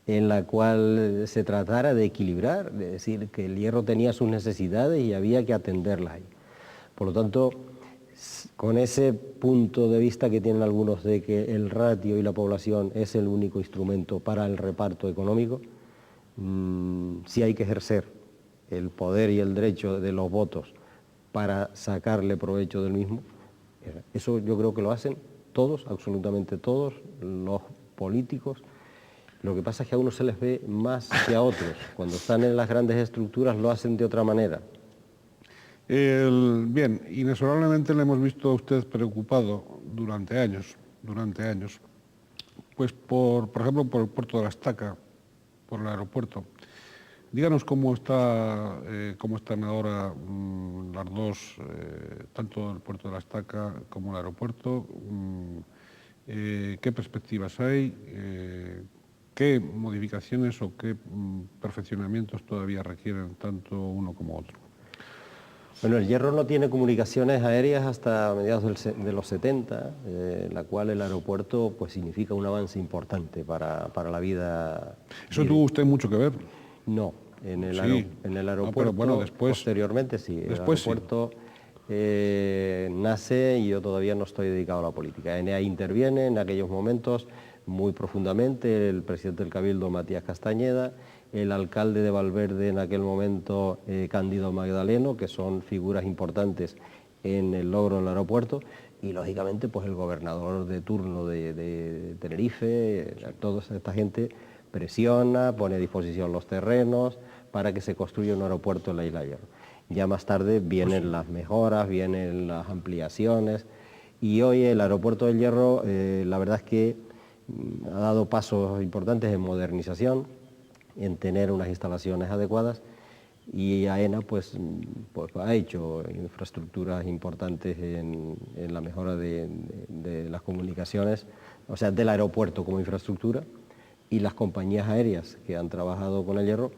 en la cual se tratara de equilibrar, de decir que el Hierro tenía sus necesidades y había que atenderlas ahí. Por lo tanto, con ese punto de vista que tienen algunos de que el ratio y la población es el único instrumento para el reparto económico, sí hay que ejercer el poder y el derecho de los votos para sacarle provecho del mismo. Eso yo creo que lo hacen todos, absolutamente todos, los políticos. Lo que pasa es que a unos se les ve más que a otros. Cuando están en las grandes estructuras lo hacen de otra manera. Bien, inexorablemente le hemos visto a usted preocupado durante años, pues por ejemplo, por el puerto de la Estaca, por el aeropuerto. Díganos cómo están ahora las dos, tanto el puerto de la Estaca como el aeropuerto, qué perspectivas hay, qué modificaciones o qué perfeccionamientos todavía requieren tanto uno como otro. Bueno, el Hierro no tiene comunicaciones aéreas hasta mediados de los 70, la cual el aeropuerto pues significa un avance importante para la vida. Eso tuvo usted mucho que ver. No, en el, Sí. en el aeropuerto, Pero bueno, después, posteriormente sí. Después el aeropuerto nace y yo todavía no estoy dedicado a la política. ENEA interviene en aquellos momentos muy profundamente, el presidente del Cabildo, Matías Castañeda, el alcalde de Valverde en aquel momento, Cándido Magdaleno, que son figuras importantes en el logro del aeropuerto, y lógicamente pues el gobernador de turno de Tenerife, toda esta gente presiona, pone a disposición los terrenos para que se construya un aeropuerto en la isla de Hierro. Ya más tarde vienen las mejoras, vienen las ampliaciones, y hoy el aeropuerto del Hierro, la verdad es que ha dado pasos importantes en modernización, en tener unas instalaciones adecuadas, y AENA pues ha hecho infraestructuras importantes en la mejora de las comunicaciones, o sea, del aeropuerto como infraestructura, y las compañías aéreas que han trabajado con el Hierro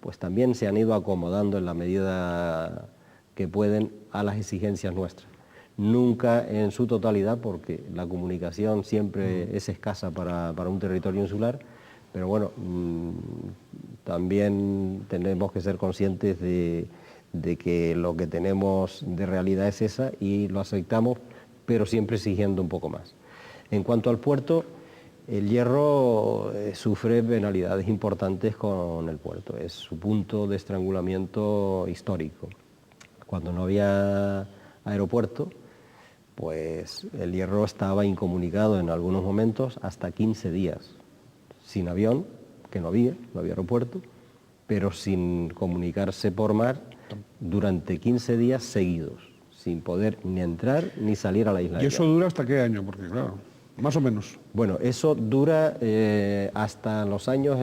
pues también se han ido acomodando en la medida que pueden a las exigencias nuestras. Nunca en su totalidad, porque la comunicación siempre es escasa para un territorio insular, pero bueno, también tenemos que ser conscientes de que lo que tenemos de realidad es esa y lo aceptamos, pero siempre exigiendo un poco más. En cuanto al puerto, el Hierro sufre penalidades importantes con el puerto, es su punto de estrangulamiento histórico. Cuando no había aeropuerto, pues el Hierro estaba incomunicado en algunos momentos hasta 15 días, sin avión, que no había aeropuerto, pero sin comunicarse por mar durante 15 días seguidos, sin poder ni entrar ni salir a la isla. ¿Y eso dura hasta qué año? Porque claro, más o menos. Bueno, eso dura hasta los años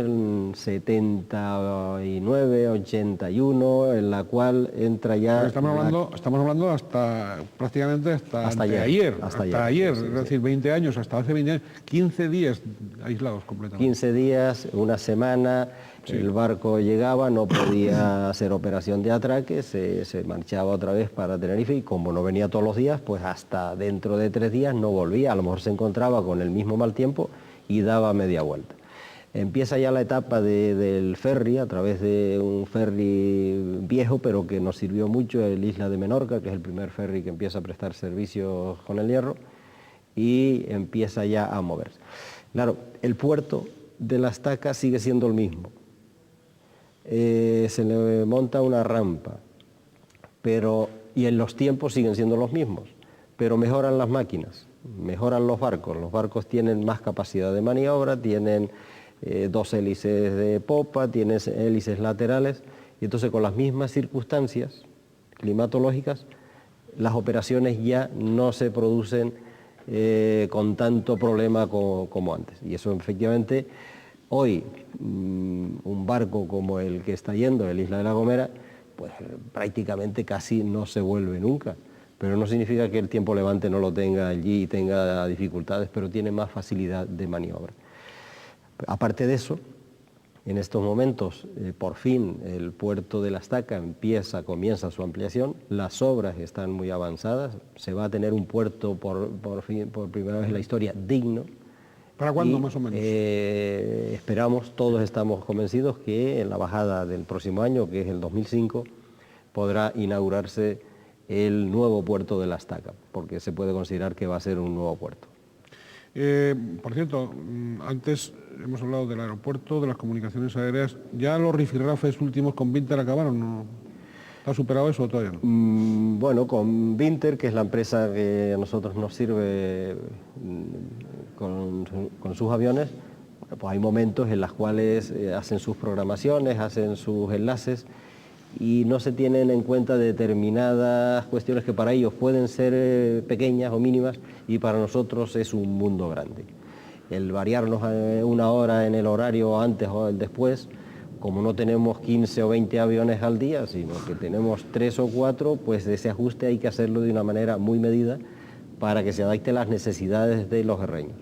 79, 81, en la cual entra ya... Estamos hablando hasta prácticamente hasta ayer, sí, es decir, 20 años, hasta hace 20 años, 15 días aislados completamente. 15 días, una semana, sí. El barco llegaba, no podía hacer operación de atraque, se marchaba otra vez para Tenerife, y como no venía todos los días, pues hasta dentro de 3 días no volvía, a lo mejor se encontraba con el mismo mal tiempo y daba media vuelta. Empieza ya la etapa del ferry, a través de un ferry viejo, pero que nos sirvió mucho, el Isla de Menorca, que es el primer ferry que empieza a prestar servicios con el Hierro, y empieza ya a moverse. Claro, el puerto de la Estaca sigue siendo el mismo. Se le monta una rampa, y en los tiempos siguen siendo los mismos, pero mejoran las máquinas, mejoran los barcos tienen más capacidad de maniobra, tienen 2 hélices de popa, tienen hélices laterales, y entonces con las mismas circunstancias climatológicas, las operaciones ya no se producen con tanto problema como antes. Y eso efectivamente, hoy un barco como el que está yendo el Isla de La Gomera, pues prácticamente casi no se vuelve nunca. Pero no significa que el tiempo levante no lo tenga allí y tenga dificultades, pero tiene más facilidad de maniobra. Aparte de eso, en estos momentos, por fin, el puerto de la Estaca comienza su ampliación, las obras están muy avanzadas, se va a tener un puerto por primera vez en la historia digno. ¿Para cuándo más o menos? Esperamos, todos estamos convencidos que en la bajada del próximo año, que es el 2005, podrá inaugurarse el nuevo puerto de la Estaca, porque se puede considerar que va a ser un nuevo puerto. Por cierto, antes hemos hablado del aeropuerto, de las comunicaciones aéreas. ¿Ya los rifirrafes últimos con Binter acabaron? ¿No? ¿Ha superado eso o todavía no? Bueno, con Binter, que es la empresa que a nosotros nos sirve con sus aviones, pues hay momentos en los cuales hacen sus programaciones, hacen sus enlaces, y no se tienen en cuenta determinadas cuestiones que para ellos pueden ser pequeñas o mínimas, y para nosotros es un mundo grande. El variarnos 1 hora en el horario antes o después, como no tenemos 15 o 20 aviones al día, sino que tenemos 3 o 4, pues ese ajuste hay que hacerlo de una manera muy medida para que se adapte a las necesidades de los guerreños.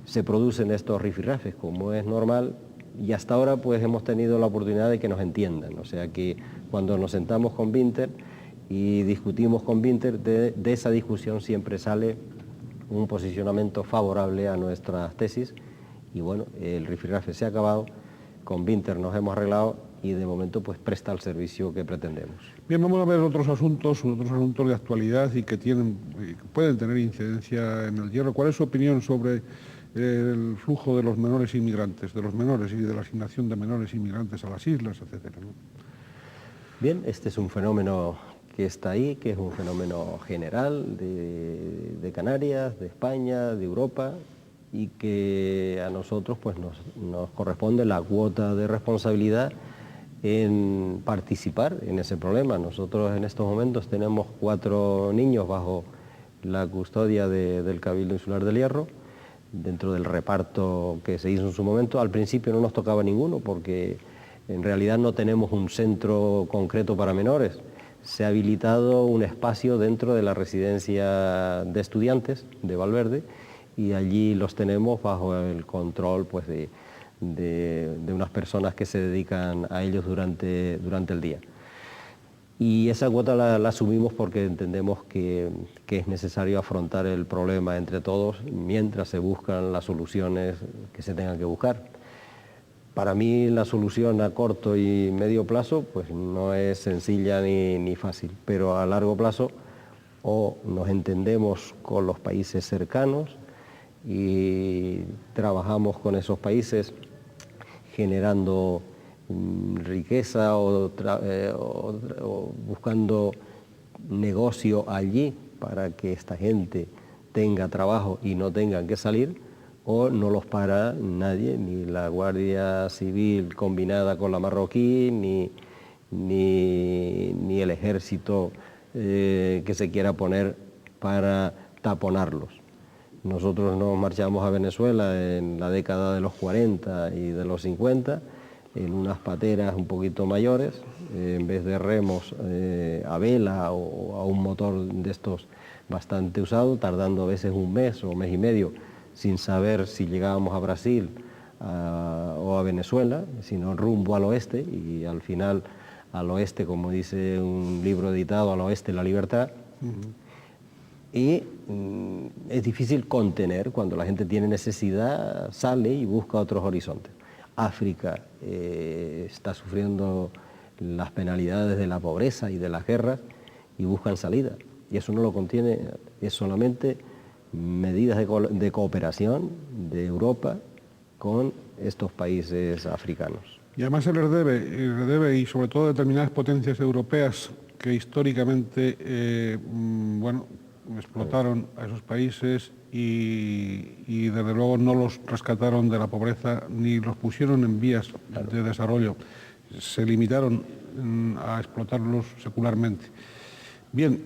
Se producen estos rifirrafes como es normal, y hasta ahora pues hemos tenido la oportunidad de que nos entiendan, o sea que cuando nos sentamos con Binter y discutimos con Binter, de esa discusión siempre sale un posicionamiento favorable a nuestras tesis, y bueno, el rifirrafe se ha acabado, con Binter nos hemos arreglado y de momento pues presta el servicio que pretendemos. Bien, vamos a ver otros asuntos de actualidad y que pueden tener incidencia en el hierro. ¿Cuál es su opinión sobre el flujo de los menores inmigrantes, de los menores y de la asignación de menores inmigrantes a las islas, etcétera, ¿no? Bien, este es un fenómeno que está ahí, que es un fenómeno general de Canarias, de España, de Europa, y que a nosotros pues nos corresponde la cuota de responsabilidad en participar en ese problema. Nosotros en estos momentos tenemos 4 niños bajo la custodia del Cabildo Insular del Hierro, dentro del reparto que se hizo en su momento. Al principio no nos tocaba ninguno porque en realidad no tenemos un centro concreto para menores. Se ha habilitado un espacio dentro de la residencia de estudiantes de Valverde y allí los tenemos bajo el control pues, de unas personas que se dedican a ellos durante el día. Y esa cuota la asumimos porque entendemos que es necesario afrontar el problema entre todos mientras se buscan las soluciones que se tengan que buscar. Para mí la solución a corto y medio plazo pues no es sencilla ni fácil, pero a largo plazo o nos entendemos con los países cercanos y trabajamos con esos países generando riqueza o buscando negocio allí para que esta gente tenga trabajo y no tengan que salir, o no los para nadie, ni la Guardia Civil combinada con la marroquí, ni el ejército que se quiera poner para taponarlos. Nosotros nos marchamos a Venezuela en la década de los 40 y de los 50, en unas pateras un poquito mayores, en vez de remos a vela o a un motor de estos bastante usado, tardando a veces un mes o mes y medio, sin saber si llegábamos a Brasil o a Venezuela, sino rumbo al oeste, y al final al oeste, como dice un libro editado, al oeste la libertad. Y es difícil contener, cuando la gente tiene necesidad, sale y busca otros horizontes. África está sufriendo las penalidades de la pobreza y de las guerras y buscan salida. Y eso no lo contiene, es solamente medidas de cooperación de Europa con estos países africanos. Y además se les debe, y sobre todo determinadas potencias europeas que históricamente, explotaron a esos países y desde luego no los rescataron de la pobreza ni los pusieron en vías de desarrollo, se limitaron a explotarlos secularmente. Bien,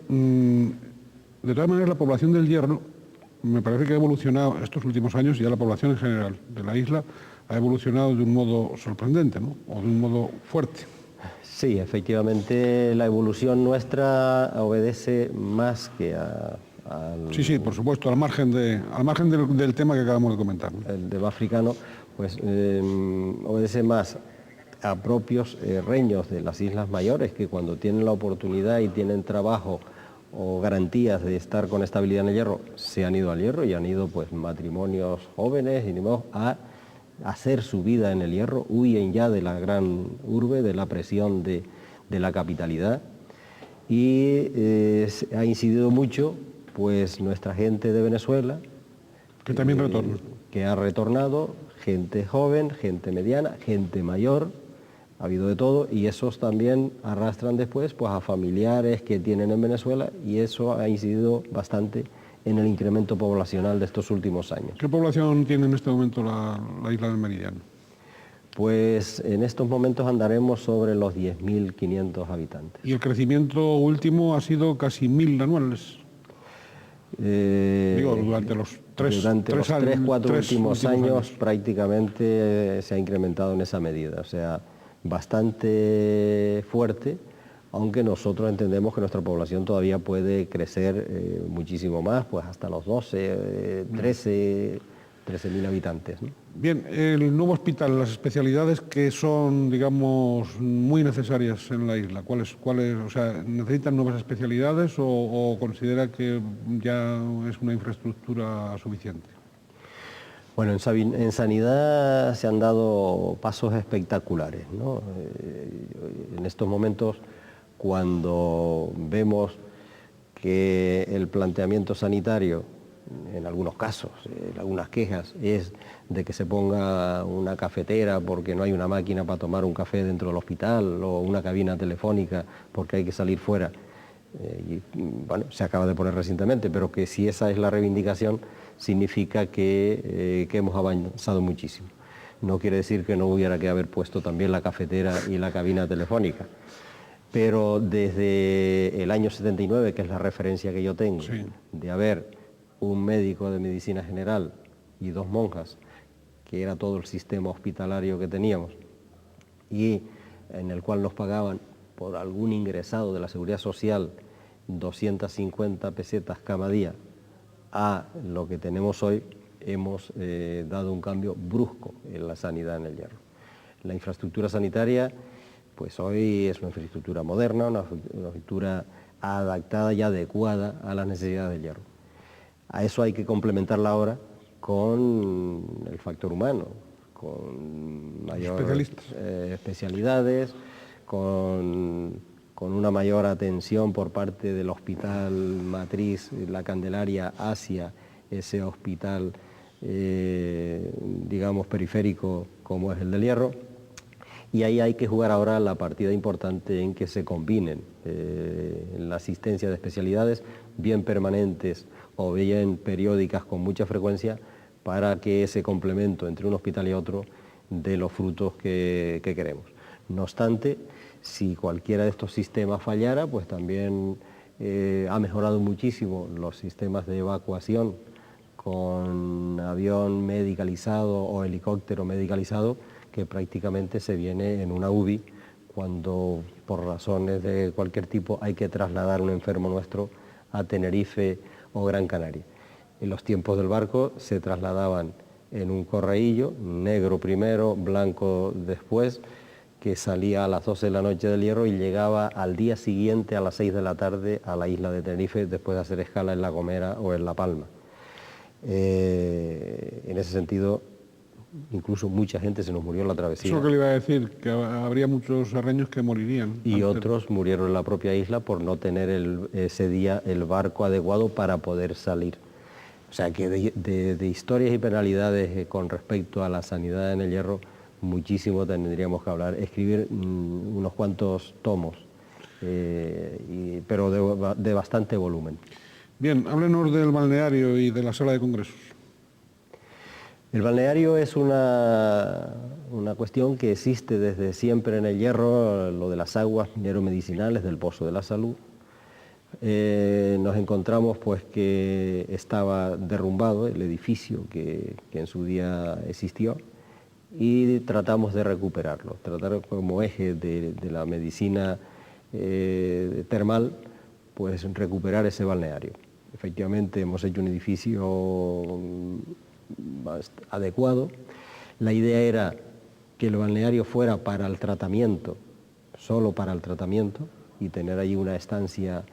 de todas maneras la población del Hierro me parece que ha evolucionado estos últimos años, ya la población en general de la isla ha evolucionado de un modo sorprendente, ¿no? O de un modo fuerte. Sí, efectivamente la evolución nuestra obedece más que al... Sí, por supuesto, al margen del tema que acabamos de comentar, ¿no? El tema africano, pues obedece más a propios reños de las Islas Mayores, que cuando tienen la oportunidad y tienen trabajo o garantías de estar con estabilidad en el Hierro, se han ido al Hierro y han ido pues matrimonios jóvenes y animados a hacer su vida en el Hierro, huyen ya de la gran urbe, de la presión de la capitalidad, y ha incidido mucho pues nuestra gente de Venezuela, que también retorna, que ha retornado, gente joven, gente mediana, gente mayor, ha habido de todo, y esos también arrastran después pues a familiares que tienen en Venezuela, y eso ha incidido bastante en el incremento poblacional de estos últimos años. ¿Qué población tiene en este momento la isla del Meridiano? Pues en estos momentos andaremos sobre los 10.500 habitantes. ¿Y el crecimiento último ha sido casi 1.000 anuales? Durante los tres, cuatro últimos años prácticamente se ha incrementado en esa medida, o sea, bastante fuerte, aunque nosotros entendemos que nuestra población todavía puede crecer muchísimo más, pues hasta los 12, 13 13.000 habitantes, ¿no? Bien, el nuevo hospital, las especialidades que son, digamos, muy necesarias en la isla, o sea, ¿necesitan nuevas especialidades o considera que ya es una infraestructura suficiente? Bueno, en sanidad se han dado pasos espectaculares, ¿no? En estos momentos, cuando vemos que el planteamiento sanitario, en algunos casos, en algunas quejas, es de que se ponga una cafetera porque no hay una máquina para tomar un café dentro del hospital o una cabina telefónica porque hay que salir fuera. Bueno, se acaba de poner recientemente, pero que si esa es la reivindicación, significa que hemos avanzado muchísimo. No quiere decir que no hubiera que haber puesto también la cafetera y la cabina telefónica, pero desde el año 79, que es la referencia que yo tengo, Sí. de haber un médico de medicina general y 2 monjas, que era todo el sistema hospitalario que teníamos, y en el cual nos pagaban por algún ingresado de la Seguridad Social 250 pesetas cada día, a lo que tenemos hoy, hemos dado un cambio brusco en la sanidad en el Hierro. La infraestructura sanitaria, pues hoy es una infraestructura moderna, una infraestructura adaptada y adecuada a las necesidades del Hierro. A eso hay que complementarla ahora con el factor humano, con mayores especialidades, con una mayor atención por parte del hospital matriz, la Candelaria, hacia ese hospital, digamos, periférico como es el del Hierro. Y ahí hay que jugar ahora la partida importante en que se combinen la asistencia de especialidades, bien permanentes o bien periódicas con mucha frecuencia, para que ese complemento entre un hospital y otro dé los frutos que queremos. No obstante, si cualquiera de estos sistemas fallara, pues también ha mejorado muchísimo los sistemas de evacuación con avión medicalizado o helicóptero medicalizado, que prácticamente se viene en una UBI cuando por razones de cualquier tipo hay que trasladar a un enfermo nuestro a Tenerife o Gran Canaria. En los tiempos del barco se trasladaban en un correillo, negro primero, blanco después, que salía a las 12 de la noche del Hierro y llegaba al día siguiente a las 6 de la tarde a la isla de Tenerife, después de hacer escala en La Gomera o en La Palma. En ese sentido, incluso mucha gente se nos murió en la travesía. Eso que le iba a decir, que habría muchos serreños que morirían. Y otros murieron en la propia isla por no tener ese día el barco adecuado para poder salir. O sea que de historias y penalidades con respecto a la sanidad en el Hierro, muchísimo tendríamos que hablar, escribir unos cuantos tomos, pero de bastante volumen. Bien, háblenos del balneario y de la sala de congresos. El balneario es una cuestión que existe desde siempre en el Hierro, lo de las aguas minero-medicinales del Pozo de la Salud. Nos encontramos pues que estaba derrumbado el edificio que en su día existió y tratamos de recuperarlo, tratar como eje de la medicina termal, pues recuperar ese balneario. Efectivamente hemos hecho un edificio adecuado. La idea era que el balneario fuera para el tratamiento, solo para el tratamiento, y tener ahí una estancia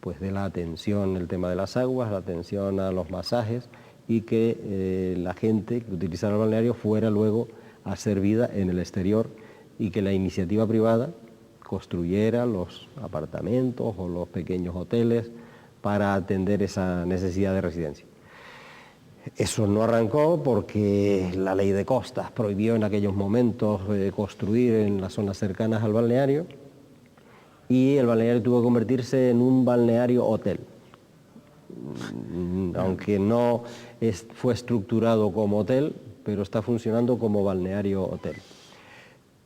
pues de la atención, el tema de las aguas, la atención a los masajes, y que la gente que utilizara el balneario fuera luego a ser vida en el exterior, y que la iniciativa privada construyera los apartamentos o los pequeños hoteles para atender esa necesidad de residencia. Eso no arrancó porque la ley de costas prohibió en aquellos momentos construir en las zonas cercanas al balneario, y el balneario tuvo que convertirse en un balneario hotel. Aunque no fue estructurado como hotel, pero está funcionando como balneario hotel.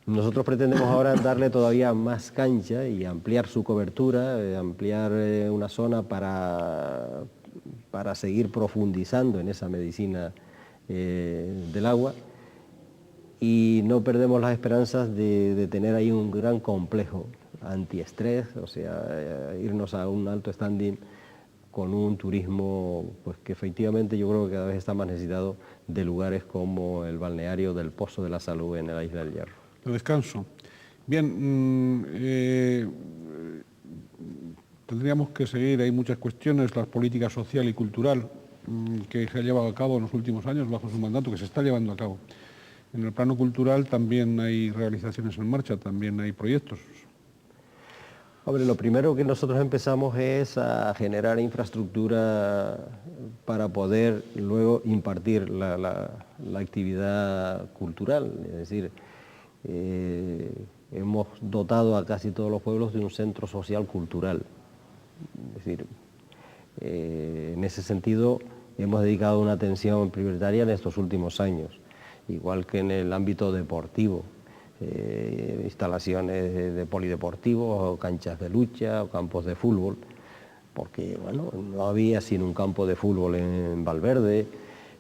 Nosotros pretendemos ahora darle todavía más cancha y ampliar su cobertura, ampliar una zona para seguir profundizando en esa medicina del agua, y no perdemos las esperanzas de tener ahí un gran complejo antiestrés, o sea, irnos a un alto standing con un turismo pues que efectivamente yo creo que cada vez está más necesitado de lugares como el balneario del Pozo de la Salud en la Isla del Hierro. De descanso. Bien, tendríamos que seguir, hay muchas cuestiones, la política social y cultural que se ha llevado a cabo en los últimos años bajo su mandato, que se está llevando a cabo. En el plano cultural también hay realizaciones en marcha, también hay proyectos. Hombre, lo primero que nosotros empezamos es a generar infraestructura para poder luego impartir la actividad cultural. Es decir, hemos dotado a casi todos los pueblos de un centro social cultural. Es decir, en ese sentido hemos dedicado una atención prioritaria en estos últimos años, igual que en el ámbito deportivo. Instalaciones de polideportivos, o canchas de lucha, o campos de fútbol, porque bueno, no había sino un campo de fútbol en Valverde,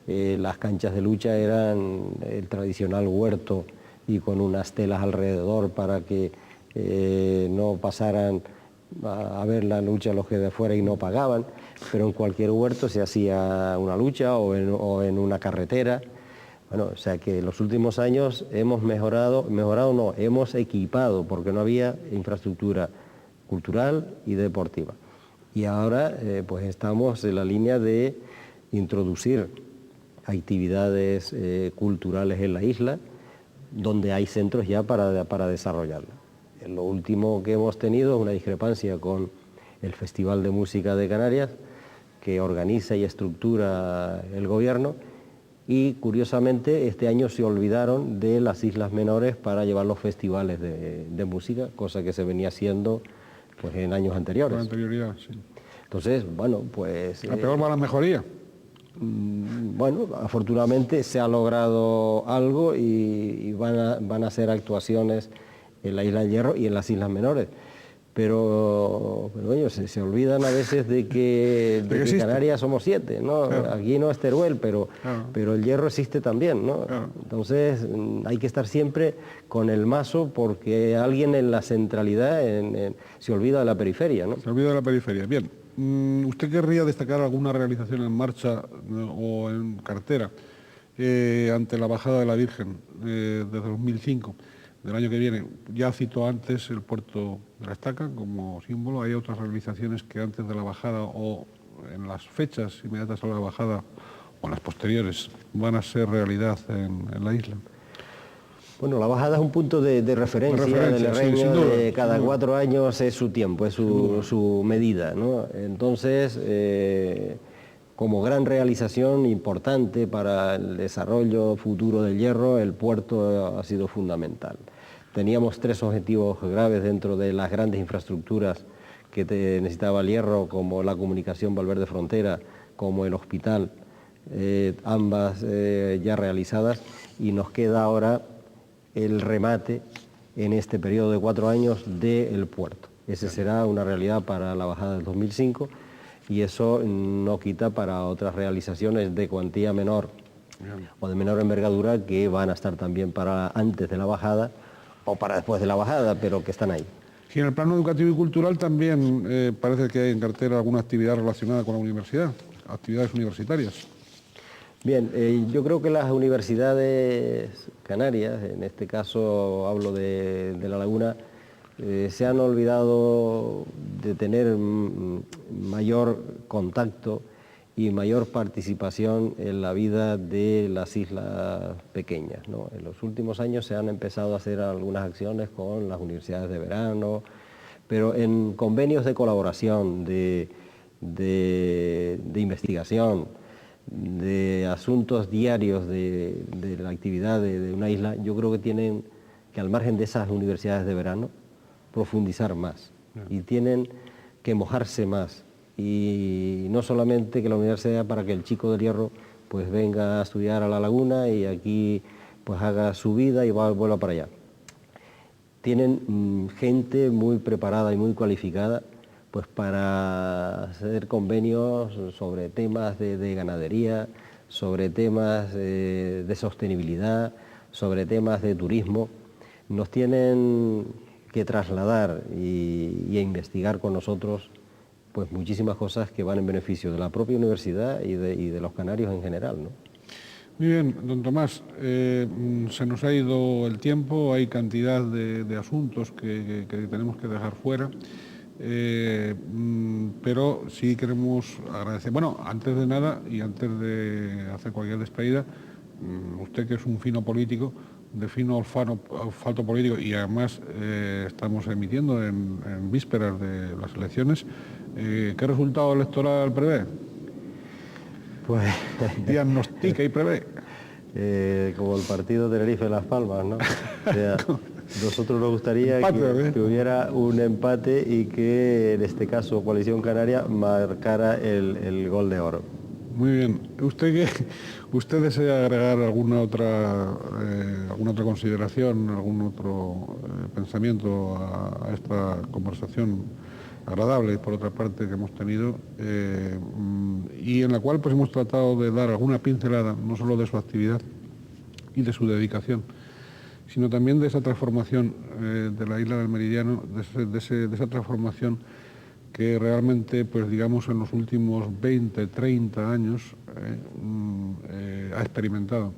las canchas de lucha eran el tradicional huerto y con unas telas alrededor para que no pasaran a ver la lucha los que de afuera y no pagaban, pero en cualquier huerto se hacía una lucha o en una carretera. Bueno, o sea que en los últimos años hemos hemos equipado, porque no había infraestructura cultural y deportiva. Y ahora pues estamos en la línea de introducir actividades culturales en la isla, donde hay centros ya para desarrollarla. Lo último que hemos tenido es una discrepancia con el Festival de Música de Canarias, que organiza y estructura el gobierno, y curiosamente este año se olvidaron de las islas menores para llevar los festivales de música, cosa que se venía haciendo pues en años anteriores. Con anterioridad, sí. Entonces, bueno, pues... ¿A peor va la mejoría? Bueno, afortunadamente se ha logrado algo y van a hacer actuaciones en la Isla del Hierro y en las islas menores. Pero bueno, se olvidan a veces de que Canarias somos 7, ¿no? Claro. Aquí no es Teruel, pero el Hierro existe también, ¿no? Claro. Entonces hay que estar siempre con el mazo, porque alguien en la centralidad se olvida de la periferia, ¿no? Se olvida de la periferia. Bien, ¿usted querría destacar alguna realización en marcha o en cartera ante la bajada de la Virgen desde 2005? Del año que viene? Ya citó antes el puerto de la Estaca como símbolo. Hay otras realizaciones que antes de la bajada o en las fechas inmediatas a la bajada o en las posteriores van a ser realidad en la isla. Bueno, la bajada es un punto de referencia del herreño, sí, de cada 4 años es su tiempo, es su medida, ¿no? Entonces, como gran realización importante para el desarrollo futuro del Hierro, el puerto ha sido fundamental. Teníamos 3 objetivos graves dentro de las grandes infraestructuras que necesitaba el Hierro, como la comunicación Valverde-Frontera, como el hospital, ambas ya realizadas, y nos queda ahora el remate en este periodo de 4 años del puerto. Ese será una realidad para la bajada del 2005, y eso no quita para otras realizaciones de cuantía menor o de menor envergadura que van a estar también para antes de la bajada o para después de la bajada, pero que están ahí. Sí, en el plano educativo y cultural también parece que hay en cartera alguna actividad relacionada con la universidad, actividades universitarias. Bien, yo creo que las universidades canarias, en este caso hablo de La Laguna, se han olvidado de tener mayor contacto y mayor participación en la vida de las islas pequeñas, ¿no? En los últimos años se han empezado a hacer algunas acciones con las universidades de verano, pero en convenios de colaboración, de investigación, de asuntos diarios de la actividad de una isla, yo creo que tienen que, al margen de esas universidades de verano, profundizar más y tienen que mojarse más, y no solamente que la universidad sea para que el chico del Hierro pues venga a estudiar a La Laguna y aquí pues haga su vida y vuelva para allá. Tienen gente muy preparada y muy cualificada pues para hacer convenios sobre temas de ganadería, sobre temas de sostenibilidad, sobre temas de turismo. Nos tienen que trasladar y investigar con nosotros pues muchísimas cosas que van en beneficio de la propia universidad y de los canarios en general, ¿no? Muy bien, don Tomás, se nos ha ido el tiempo, hay cantidad de asuntos que tenemos que dejar fuera, pero sí queremos agradecer, bueno, antes de nada y antes de hacer cualquier despedida, usted que es un fino político, de fino olfato político y además estamos emitiendo en vísperas de las elecciones, ¿qué resultado electoral prevé? Pues Diagnostica y prevé. como el partido Tenerife-Las Palmas, ¿no? O sea, nosotros nos gustaría que hubiera un empate y que en este caso Coalición Canaria marcara el gol de oro. Muy bien. ¿Usted desea agregar alguna otra consideración, algún otro pensamiento a esta conversación agradable, por otra parte, que hemos tenido y en la cual pues hemos tratado de dar alguna pincelada, no solo de su actividad y de su dedicación, sino también de esa transformación de la isla del Meridiano, de esa transformación que realmente, pues digamos, en los últimos 20, 30 años ha experimentado.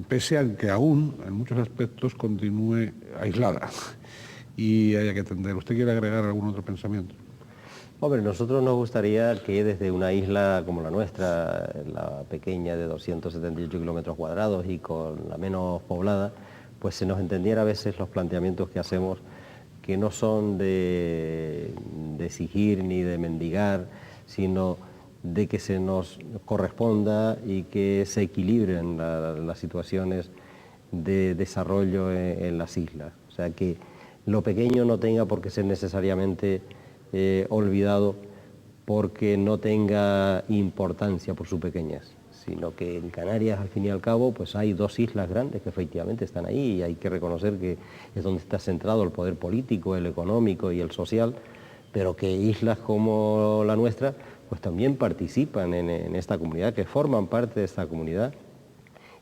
Pese a que aún, en muchos aspectos, continúe aislada y haya que atender. ¿Usted quiere agregar algún otro pensamiento? Hombre, nosotros nos gustaría que desde una isla como la nuestra, la pequeña de 278 kilómetros cuadrados y con la menos poblada, pues se nos entendiera a veces los planteamientos que hacemos, que no son de exigir ni de mendigar, sino de que se nos corresponda y que se equilibren las situaciones de desarrollo en las islas. O sea, que lo pequeño no tenga por qué ser necesariamente olvidado porque no tenga importancia por su pequeñez, sino que en Canarias, al fin y al cabo, pues hay dos islas grandes que efectivamente están ahí y hay que reconocer que es donde está centrado el poder político, el económico y el social, pero que islas como la nuestra pues también participan en esta comunidad, que forman parte de esta comunidad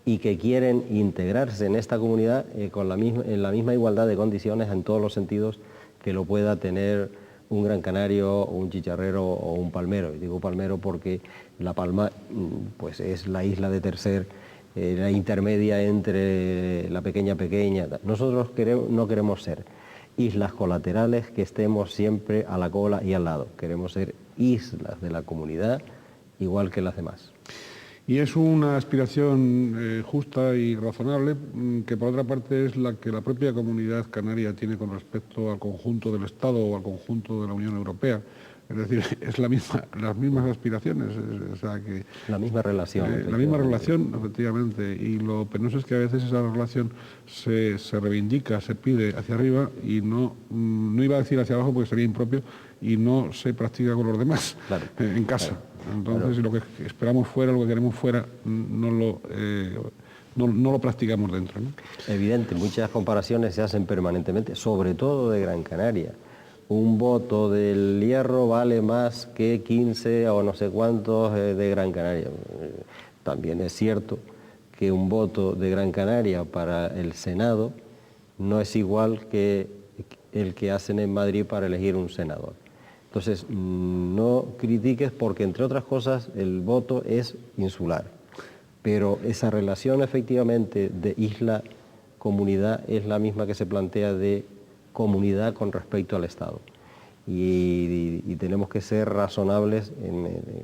y que quieren integrarse en esta comunidad en la misma igualdad de condiciones en todos los sentidos que lo pueda tener un Gran Canario, o un Chicharrero o un Palmero. Y digo Palmero porque La Palma pues es la isla de tercer, la intermedia entre la pequeña. Nosotros no queremos ser islas colaterales que estemos siempre a la cola y al lado. Queremos ser islas de la comunidad igual que las demás. Y es una aspiración justa y razonable, que por otra parte es la que la propia comunidad canaria tiene con respecto al conjunto del Estado o al conjunto de la Unión Europea. Es decir, es las mismas aspiraciones, o sea que... La misma relación. La misma relación, efectivamente, y lo penoso es que a veces esa relación se reivindica, se pide hacia arriba y no iba a decir hacia abajo porque sería impropio, y no se practica con los demás, claro, en casa. Claro. Entonces, claro, lo que esperamos fuera, lo que queremos fuera, no lo practicamos dentro, ¿no? Evidente, muchas comparaciones se hacen permanentemente, sobre todo de Gran Canaria. Un voto del Hierro vale más que 15 o no sé cuántos de Gran Canaria. También es cierto que un voto de Gran Canaria para el Senado no es igual que el que hacen en Madrid para elegir un senador. Entonces, no critiques porque, entre otras cosas, el voto es insular. Pero esa relación, efectivamente, de isla-comunidad es la misma que se plantea de comunidad con respecto al Estado. Y tenemos que ser razonables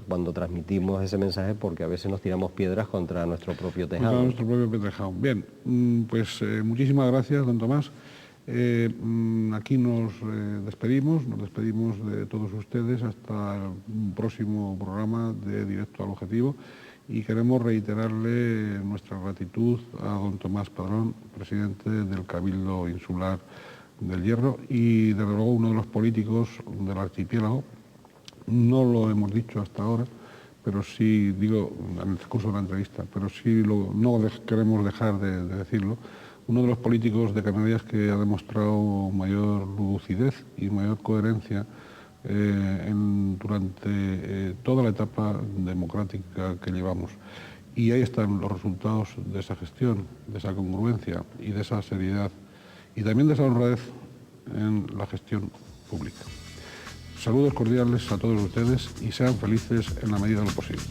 cuando transmitimos ese mensaje, porque a veces nos tiramos piedras contra nuestro propio tejado. Contra nuestro propio tejado. Bien, pues muchísimas gracias, don Tomás. Aquí nos despedimos de todos ustedes hasta el próximo programa de Directo al Objetivo, y queremos reiterarle nuestra gratitud a don Tomás Padrón, presidente del Cabildo Insular del Hierro y desde luego uno de los políticos del archipiélago. No lo hemos dicho hasta ahora, pero sí, digo en el curso de la entrevista, pero sí no queremos dejar de decirlo, uno de los políticos de Canarias que ha demostrado mayor lucidez y mayor coherencia durante toda la etapa democrática que llevamos. Y ahí están los resultados de esa gestión, de esa congruencia y de esa seriedad, y también de esa honradez en la gestión pública. Saludos cordiales a todos ustedes y sean felices en la medida de lo posible.